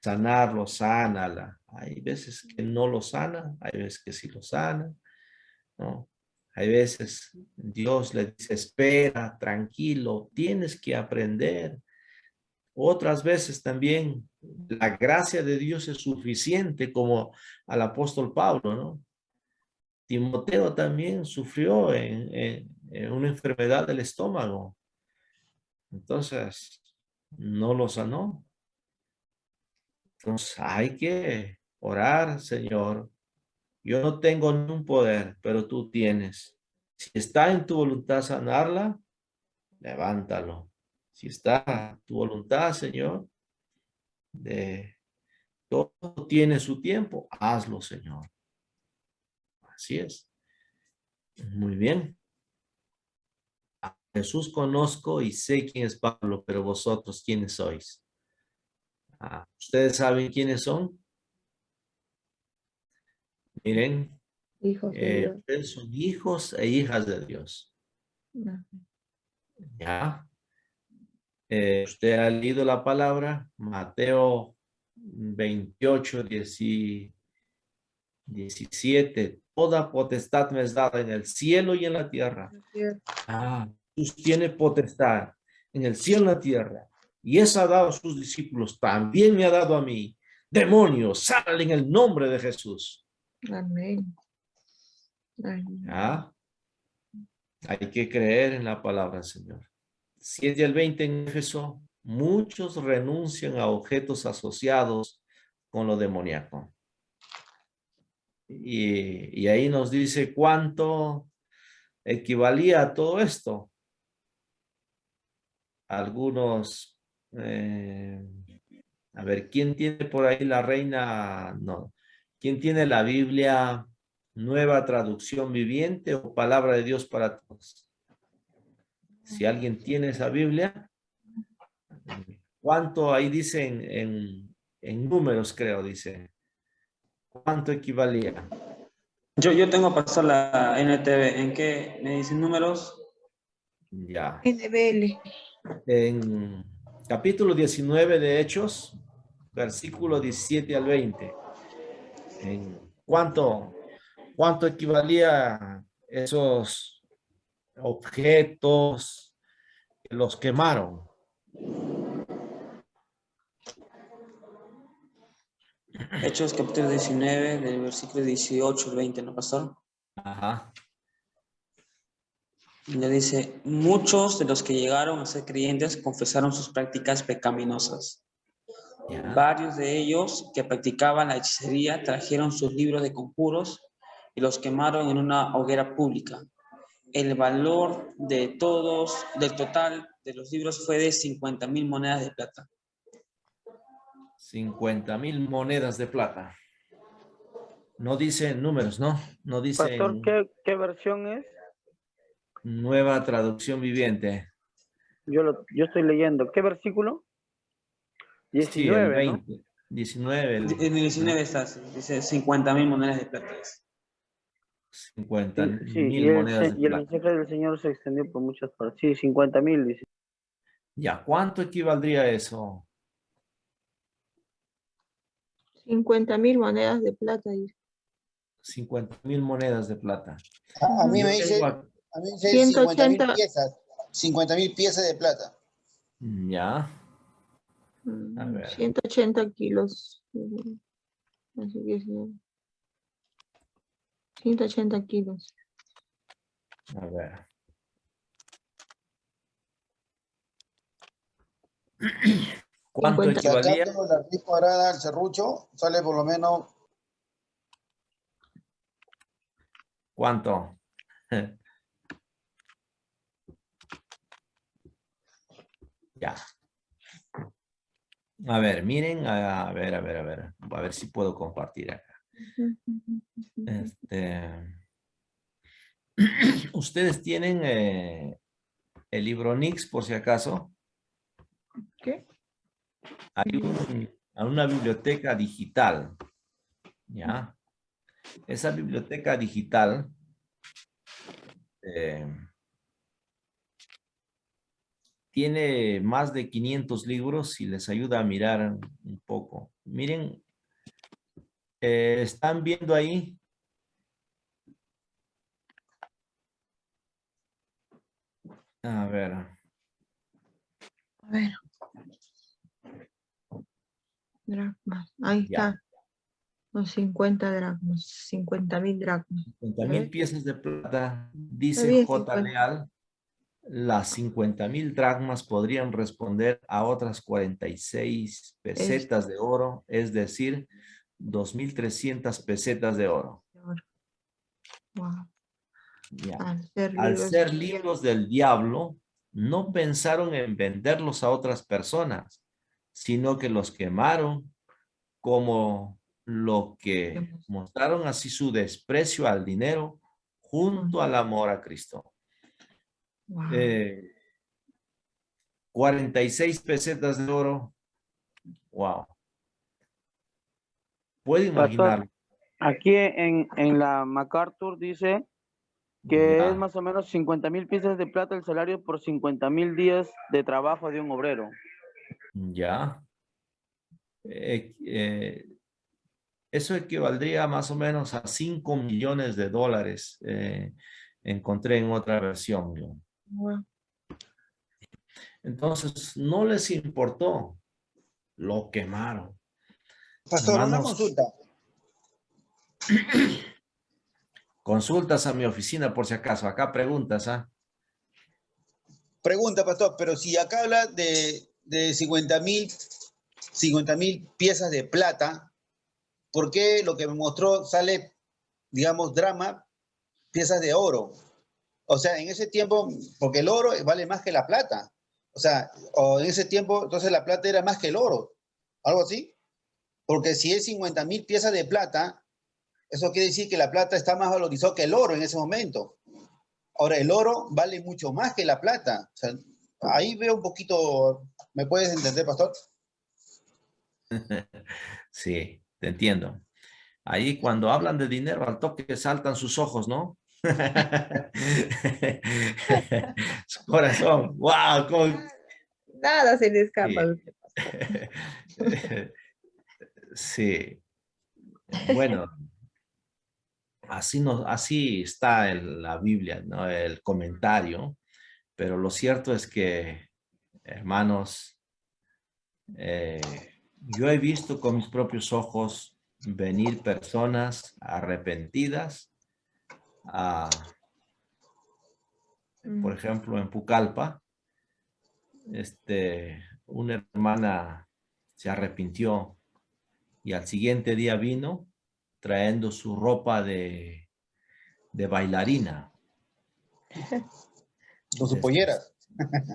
Sanarlo, sánala. Hay veces que no lo sana, hay veces que sí lo sana, ¿no? Hay veces Dios le dice, espera, tranquilo, tienes que aprender. Otras veces también la gracia de Dios es suficiente, como al apóstol Pablo, ¿no? Timoteo también sufrió en una enfermedad del estómago. Entonces, no lo sanó. Entonces, hay que orar, Señor. Yo no tengo ningún poder, pero tú tienes. Si está en tu voluntad sanarla, levántalo. Si está en tu voluntad, Señor, todo tiene su tiempo, hazlo, Señor. Así es. Muy bien. Jesús conozco y sé quién es Pablo, pero vosotros, ¿quiénes sois? ¿Ustedes saben quiénes son? Miren, Hijos de Dios. ustedes son hijos e hijas de Dios. Ajá. ¿Ya? Usted ha leído la palabra, Mateo 28, 17. Toda potestad me es dada en el cielo y en la tierra. Jesús tiene potestad en el cielo y en la tierra. Y eso ha dado a sus discípulos. También me ha dado a mí. Demonios, salen en el nombre de Jesús. Amén. Amén. ¿Ya? Hay que creer en la palabra del Señor. 7 al 20 en Éfeso, muchos renuncian a objetos asociados con lo demoníaco. Y ahí nos dice cuánto equivalía a todo esto. Algunos, a ver, ¿quién tiene por ahí la reina? No. ¿Quién tiene la Biblia Nueva Traducción Viviente o Palabra de Dios para todos? Si alguien tiene esa Biblia, ¿cuánto ahí dice en números, creo, dice? ¿Cuánto equivalía? Yo tengo pasar la NTV. ¿En qué me dicen números? Ya. NBL. En capítulo 19 de Hechos, versículo 17 al 20. ¿Cuánto equivalía esos objetos que los quemaron? Hechos capítulo 19, del versículo 18 al 20, ¿no, pastor? Ajá. Le dice, muchos de los que llegaron a ser creyentes confesaron sus prácticas pecaminosas. Ya. Varios de ellos que practicaban la hechicería trajeron sus libros de conjuros y los quemaron en una hoguera pública. El valor del total de los libros fue de 50,000 monedas de plata. 50,000 monedas de plata. No dicen números, ¿no? No Pastor, dicen ¿qué versión es? Nueva Traducción Viviente. Yo estoy leyendo. ¿Qué versículo? Sí, el 19, ¿no? 20. 19. En el 19 está, dice 50,000 monedas de plata. 50,000 Y monedas de el plata. mensaje del Señor se extendió por muchas partes. Sí, 50,000, dice. Ya, ¿cuánto equivaldría eso? 50,000 monedas de plata. 50,000 monedas de plata. A mí Yo me dice, tengo a mí me dice 50,000 180. piezas. 50,000 piezas de plata. Ya, a ver. 180 kilos. Así que sí. 180 kilos. A ver. ¿Cuánto 50. equivalía? Sacando la raíz cuadrada al serrucho, sale por lo menos ¿Cuánto? Ya. A ver, miren, a ver. A ver si puedo compartir acá. Ustedes tienen el libro Nix, por si acaso. ¿Qué? Hay una biblioteca digital. ¿Ya? Esa biblioteca digital tiene más de 500 libros y les ayuda a mirar un poco. Miren, ¿están viendo ahí? A ver. A ver. Dracmas. Ahí Ya. está. Los 50 dracmas. 50,000 dracmas. 50,000 piezas de plata, dice bien, J. 50. Leal, las 50,000 dracmas podrían responder a otras 46 pesetas de oro, es decir, 2,300 pesetas de oro. Wow. Ya. Al Ser libros del diablo, no pensaron en venderlos a otras personas, sino que los quemaron como lo que mostraron así su desprecio al dinero junto al amor a Cristo. Wow. 46 pesetas de oro. Wow. Puede Pastor, imaginar. aquí en la MacArthur dice que es Ya, más o menos 50,000 piezas de plata el salario por 50,000 días de trabajo de un obrero. ya. Eso equivaldría más o menos a 5 millones de dólares. Encontré en otra versión. Yo. Wow. Entonces, no les importó. Lo quemaron. Pastor, una Hermanos, consulta. consultas a mi oficina por si acaso. Acá preguntas, ¿ah? Pregunta, pastor, pero si acá habla de 50,000 piezas de plata, ¿por qué lo que me mostró sale, digamos, drama, piezas de oro? O sea, en ese tiempo, porque el oro vale más que la plata. O sea, o en ese tiempo, entonces la plata era más que el oro. ¿Algo así? Porque si es 50,000 piezas de plata, eso quiere decir que la plata está más valorizada que el oro en ese momento. Ahora, el oro vale mucho más que la plata. O sea, ahí veo un poquito, ¿me puedes entender, pastor? Sí, te entiendo. Ahí cuando hablan de dinero, al toque saltan sus ojos, ¿no? Su corazón. ¡Wow! Nada se le escapa a Sí. usted, pastor. Sí. Bueno, así está la Biblia, ¿no? El comentario. Pero lo cierto es que, hermanos, yo he visto con mis propios ojos venir personas arrepentidas por ejemplo, en Pucallpa, una hermana se arrepintió y al siguiente día vino trayendo su ropa de bailarina. Con sus Después, polleras.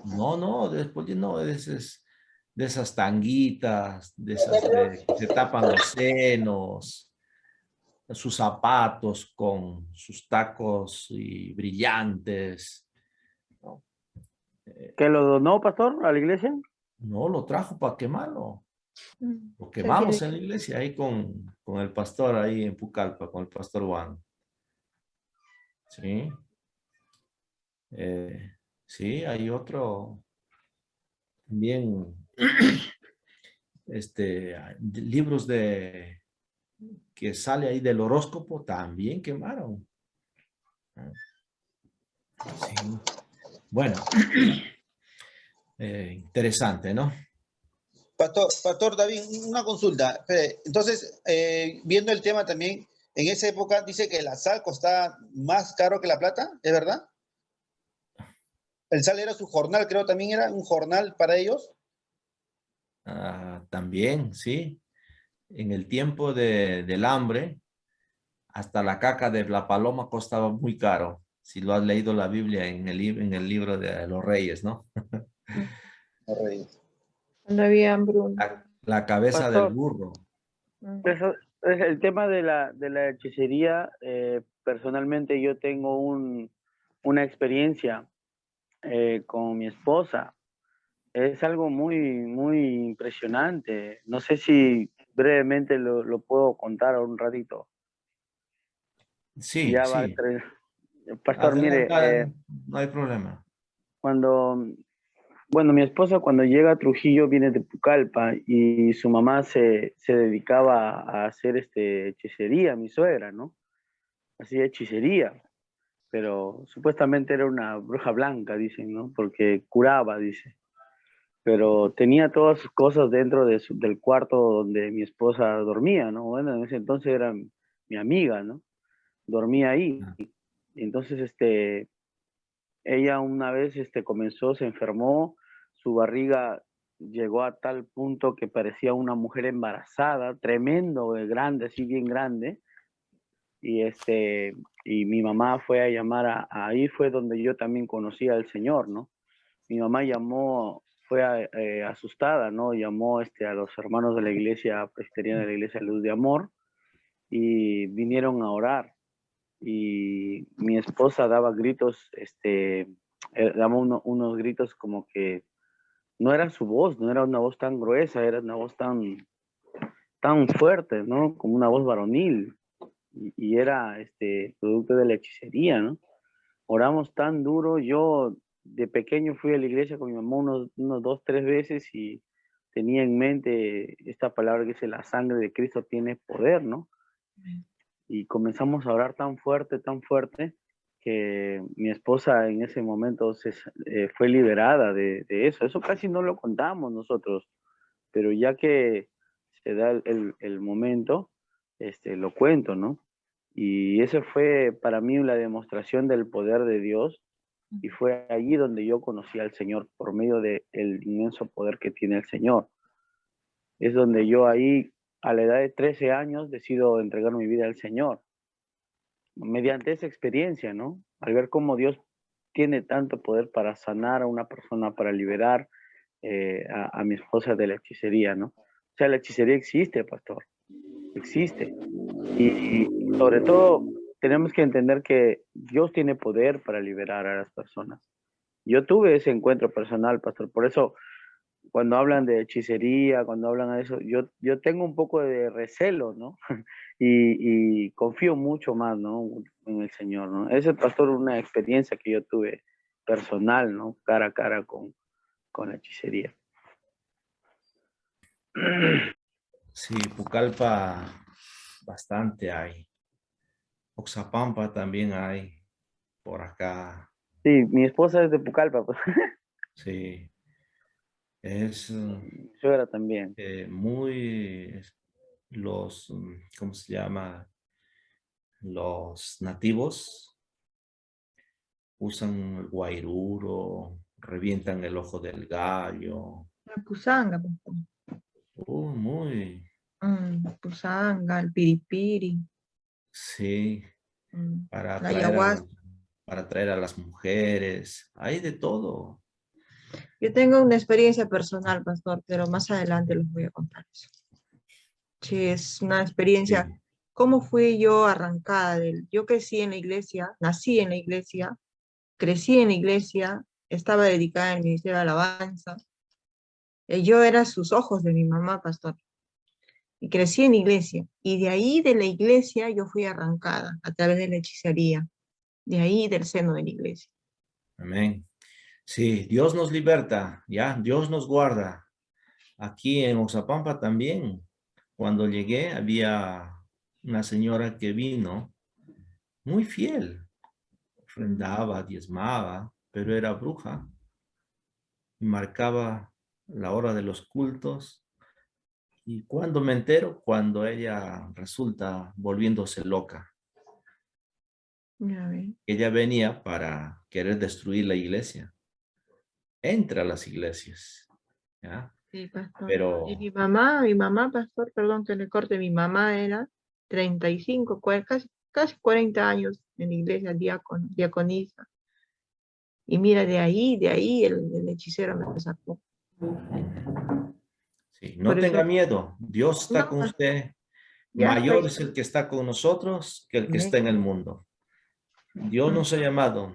no, después no, de esas tanguitas, de esas que se tapan los senos, sus zapatos con sus tacos y brillantes, ¿no? ¿Que lo donó, pastor, a la iglesia? No, lo trajo para quemarlo. Lo Se tiene quemamos en la iglesia ahí con el pastor ahí en Pucallpa, con el pastor Juan. Sí. Sí, hay otro también, libros que sale ahí del horóscopo también quemaron. Sí. Bueno, interesante, ¿no? Pastor David, una consulta. Espere, entonces, viendo el tema también, en esa época dice que la sal costaba más caro que la plata, ¿es verdad? El sal era su jornal, creo también era un jornal para ellos. También, sí. En el tiempo del hambre, hasta la caca de la paloma costaba muy caro. Si lo has leído la Biblia en el libro de los reyes, ¿no? cuando había hambruna. La cabeza del Pastor, burro. eso es el tema de la hechicería. Personalmente yo tengo una experiencia con mi esposa. Es algo muy, muy impresionante. No sé si brevemente lo puedo contar un ratito. Sí, Ya va a sí. tres. Pastor, mire, Adelante, no hay problema. cuando, bueno, mi esposa cuando llega a Trujillo viene de Pucallpa y su mamá se dedicaba a hacer hechicería, mi suegra, ¿no? Hacía hechicería, pero supuestamente era una bruja blanca, dicen, ¿no? Porque curaba, dice. Pero tenía todas sus cosas dentro del cuarto donde mi esposa dormía, ¿no? Bueno, en ese entonces era mi amiga, ¿no? Dormía ahí. Entonces, ella una vez, comenzó, se enfermó, su barriga llegó a tal punto que parecía una mujer embarazada, tremendo, grande, así bien grande, y y mi mamá fue a llamar ahí fue donde yo también conocí al Señor, ¿no? Mi mamá llamó, fue asustada, ¿no? Llamó a los hermanos de la iglesia presbiteriana de la iglesia Luz de Amor y vinieron a orar. Y mi esposa daba gritos daba unos gritos como que no era su voz, no era una voz tan gruesa, era una voz tan fuerte, ¿no? Como una voz varonil. Y era producto de la hechicería, ¿no? Oramos tan duro. Yo de pequeño fui a la iglesia con mi mamá unos 2, 3 veces y tenía en mente esta palabra que dice la sangre de Cristo tiene poder, ¿no? Y comenzamos a orar tan fuerte, que mi esposa en ese momento fue liberada de eso. Eso casi no lo contamos nosotros, pero ya que se da el momento, lo cuento, ¿no? Y ese fue para mí la demostración del poder de Dios, y fue allí donde yo conocí al Señor por medio del inmenso poder que tiene el Señor. Es donde yo ahí, a la edad de 13 años, decido entregar mi vida al Señor. Mediante esa experiencia, ¿no? Al ver cómo Dios tiene tanto poder para sanar a una persona, para liberar a mi esposa de la hechicería, ¿no? O sea, la hechicería existe, pastor, existe. Y sobre todo tenemos que entender que Dios tiene poder para liberar a las personas. Yo tuve ese encuentro personal, pastor, por eso cuando hablan de hechicería, cuando hablan de eso, yo tengo un poco de recelo, ¿no? Y confío mucho más, ¿no? En el Señor, ¿no? Ese pastor, una experiencia que yo tuve personal, ¿no? Cara a cara con la hechicería. Sí, Pucallpa bastante hay. Oxapampa también hay por acá. Sí, mi esposa es de Pucallpa, pues. Sí, es Mi suegra también. muy los, ¿cómo se llama? Los nativos usan el guairuro, revientan el ojo del gallo. La pusanga, pastor. Muy, Pusanga, el piripiri, sí, mm, para la atraer ayahuasca. para atraer a las mujeres. Hay de todo. Yo tengo una experiencia personal, pastor, pero más adelante les voy a contar eso. Sí, es una experiencia. Sí. ¿Cómo fui yo arrancada del? Yo crecí en la iglesia, nací en la iglesia, crecí en la iglesia, estaba dedicada al ministerio de alabanza. Yo era sus ojos de mi mamá, pastor, y crecí en la iglesia. Y de ahí de la iglesia yo fui arrancada a través de la hechicería, de ahí del seno de la iglesia. Amén. Sí, Dios nos liberta, ya, Dios nos guarda. Aquí en Oxapampa también, cuando llegué, había una señora que vino muy fiel, ofrendaba, diezmaba, pero era bruja y marcaba la hora de los cultos. Y cuando me entero, cuando ella resulta volviéndose loca. Ya ven. Ella venía para querer destruir la iglesia. Entra a las iglesias, ¿ya? Sí, pastor. Y Pero mi mamá, pastor, perdón que le corte, mi mamá era 35, casi 40 años en la iglesia, diaconisa. Y mira, de ahí el hechicero me sacó. sí, no Por eso, tenga miedo. Dios está no, con usted. ya Mayor estoy. es el que está con nosotros que el que está Amén. en el mundo. Dios nos ha llamado,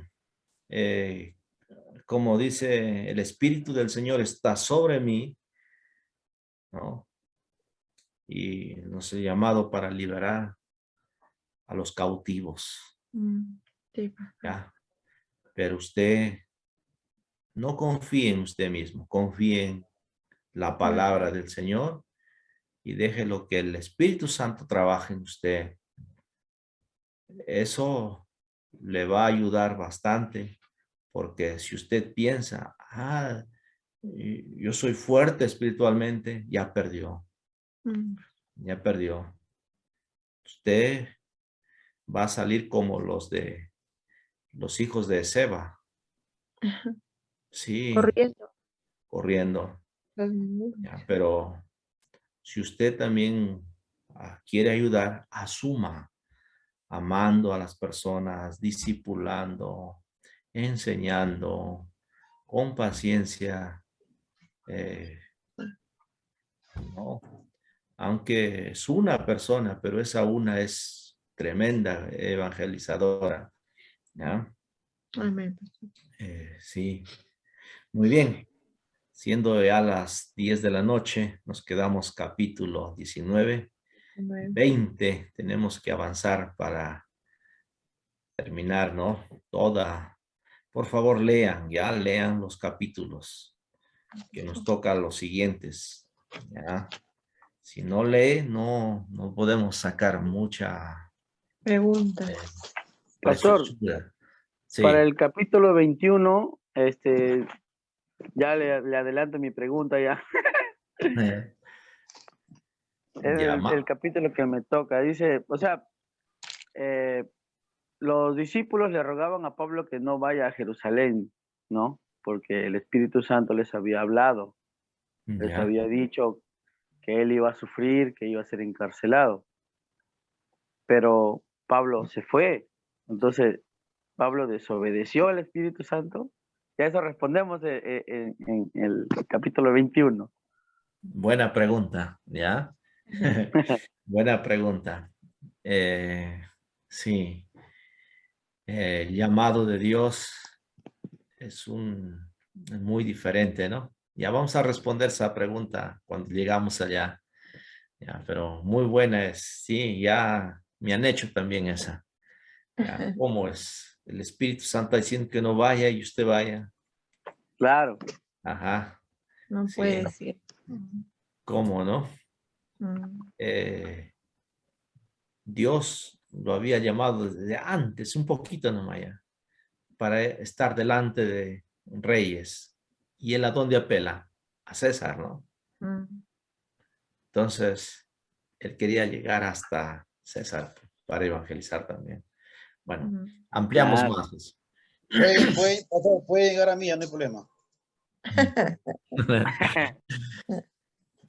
eh, como dice, el Espíritu del Señor está sobre mí, ¿no? Y nos ha llamado para liberar a los cautivos, Sí, pastor. ¿ya? Pero usted no confíe en usted mismo, confíe en la palabra del Señor y déjelo que el Espíritu Santo trabaje en usted. Eso le va a ayudar bastante, porque si usted piensa, yo soy fuerte espiritualmente, ya perdió, Mm. ya perdió. Usted va a salir como los hijos de Seba, sí, Corriendo. corriendo, Aleluya. ya, pero si usted también quiere ayudar, asuma, amando a las personas, discipulando, enseñando, con paciencia, ¿no? Aunque es una persona, pero esa una es tremenda evangelizadora, ¿ya? Amén. Sí, muy bien. Siendo ya las 10 de la noche, nos quedamos capítulo 19. Amén. 20 tenemos que avanzar para terminar, ¿no? Por favor, lean los capítulos que nos toca los siguientes, ¿ya? Si no lee, no podemos sacar mucha Pregunta. Pastor, preciosura. para Sí. el capítulo 21, ya le adelanto mi pregunta ya. Eh, Es el llama. capítulo que me toca. Dice, o sea, los discípulos le rogaban a Pablo que no vaya a Jerusalén, ¿no? Porque el Espíritu Santo les había hablado, les Ya. había dicho que él iba a sufrir, que iba a ser encarcelado. Pero Pablo se fue. Entonces, Pablo desobedeció al Espíritu Santo. Y a eso respondemos en el capítulo 21. Buena pregunta, ¿ya? Buena pregunta. Sí, el llamado de Dios es muy diferente, ¿no? Ya vamos a responder esa pregunta cuando llegamos allá. Ya, pero muy buena es, sí, ya me han hecho también esa. Ya, ¿cómo es? El Espíritu Santo diciendo que no vaya y usted vaya. Claro. Ajá, No sí, puede ser. ¿cómo no? Mm. Dios lo había llamado desde antes, un poquito nomás ya, para estar delante de reyes. ¿Y él a dónde apela? A César, ¿no? Mm. Entonces, él quería llegar hasta César para evangelizar también. Bueno, Mm. ampliamos Claro. más eso. Puede llegar a mí, no hay problema.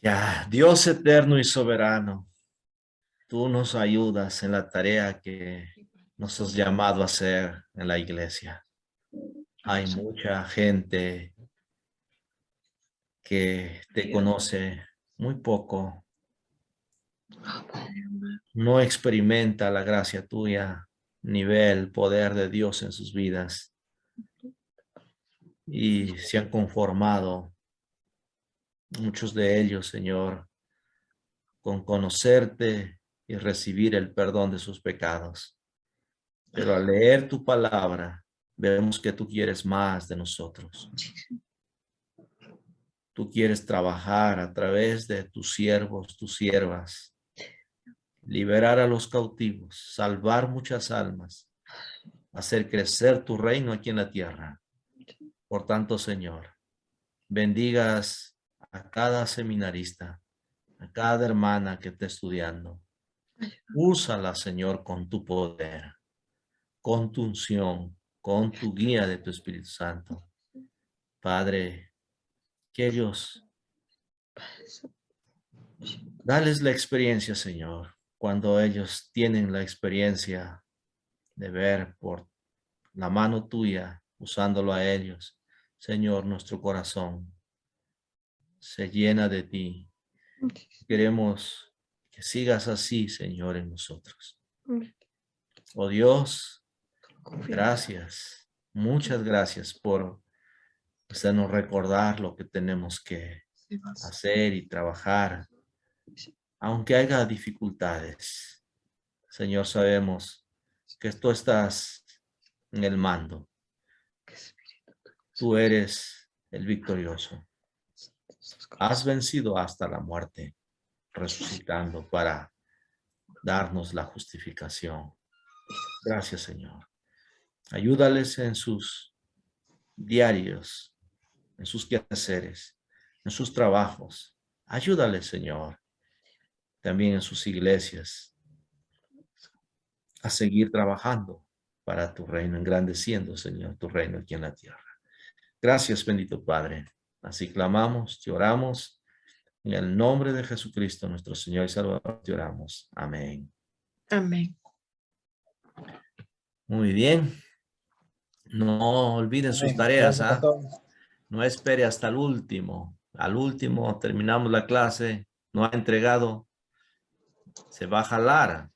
Ya, Dios eterno y soberano, tú nos ayudas en la tarea que nos has llamado a hacer en la iglesia. Hay mucha gente que te conoce muy poco, no experimenta la gracia tuya, ni ve el poder de Dios en sus vidas y se han conformado, muchos de ellos, Señor, con conocerte y recibir el perdón de sus pecados. Pero al leer tu palabra, vemos que tú quieres más de nosotros. Tú quieres trabajar a través de tus siervos, tus siervas, liberar a los cautivos, salvar muchas almas, hacer crecer tu reino aquí en la tierra. Por tanto, Señor, bendigas a cada seminarista, a cada hermana que esté estudiando. Úsala, Señor, con tu poder, con tu unción, con tu guía de tu Espíritu Santo. Padre, que ellos, dales la experiencia, Señor, cuando ellos tienen la experiencia de ver por la mano tuya, usándolo a ellos. Señor, nuestro corazón se llena de ti. Queremos que sigas así, Señor, en nosotros. Oh Dios, gracias. Muchas gracias por hacernos recordar lo que tenemos que hacer y trabajar. Aunque haya dificultades, Señor, sabemos que tú estás en el mando. Tú eres el victorioso. Has vencido hasta la muerte, resucitando para darnos la justificación. Gracias, Señor. Ayúdales en sus diarios, en sus quehaceres, en sus trabajos. Ayúdales, Señor, también en sus iglesias, a seguir trabajando para tu reino, engrandeciendo, Señor, tu reino aquí en la tierra. Gracias, bendito Padre. Así clamamos, te oramos. En el nombre de Jesucristo, nuestro Señor y Salvador, te oramos. Amén. Amén. Muy bien. No olviden sus Amén. tareas, Gracias, ¿ah? pastor. No espere hasta el último. Al último terminamos la clase, no ha entregado, se va a jalar.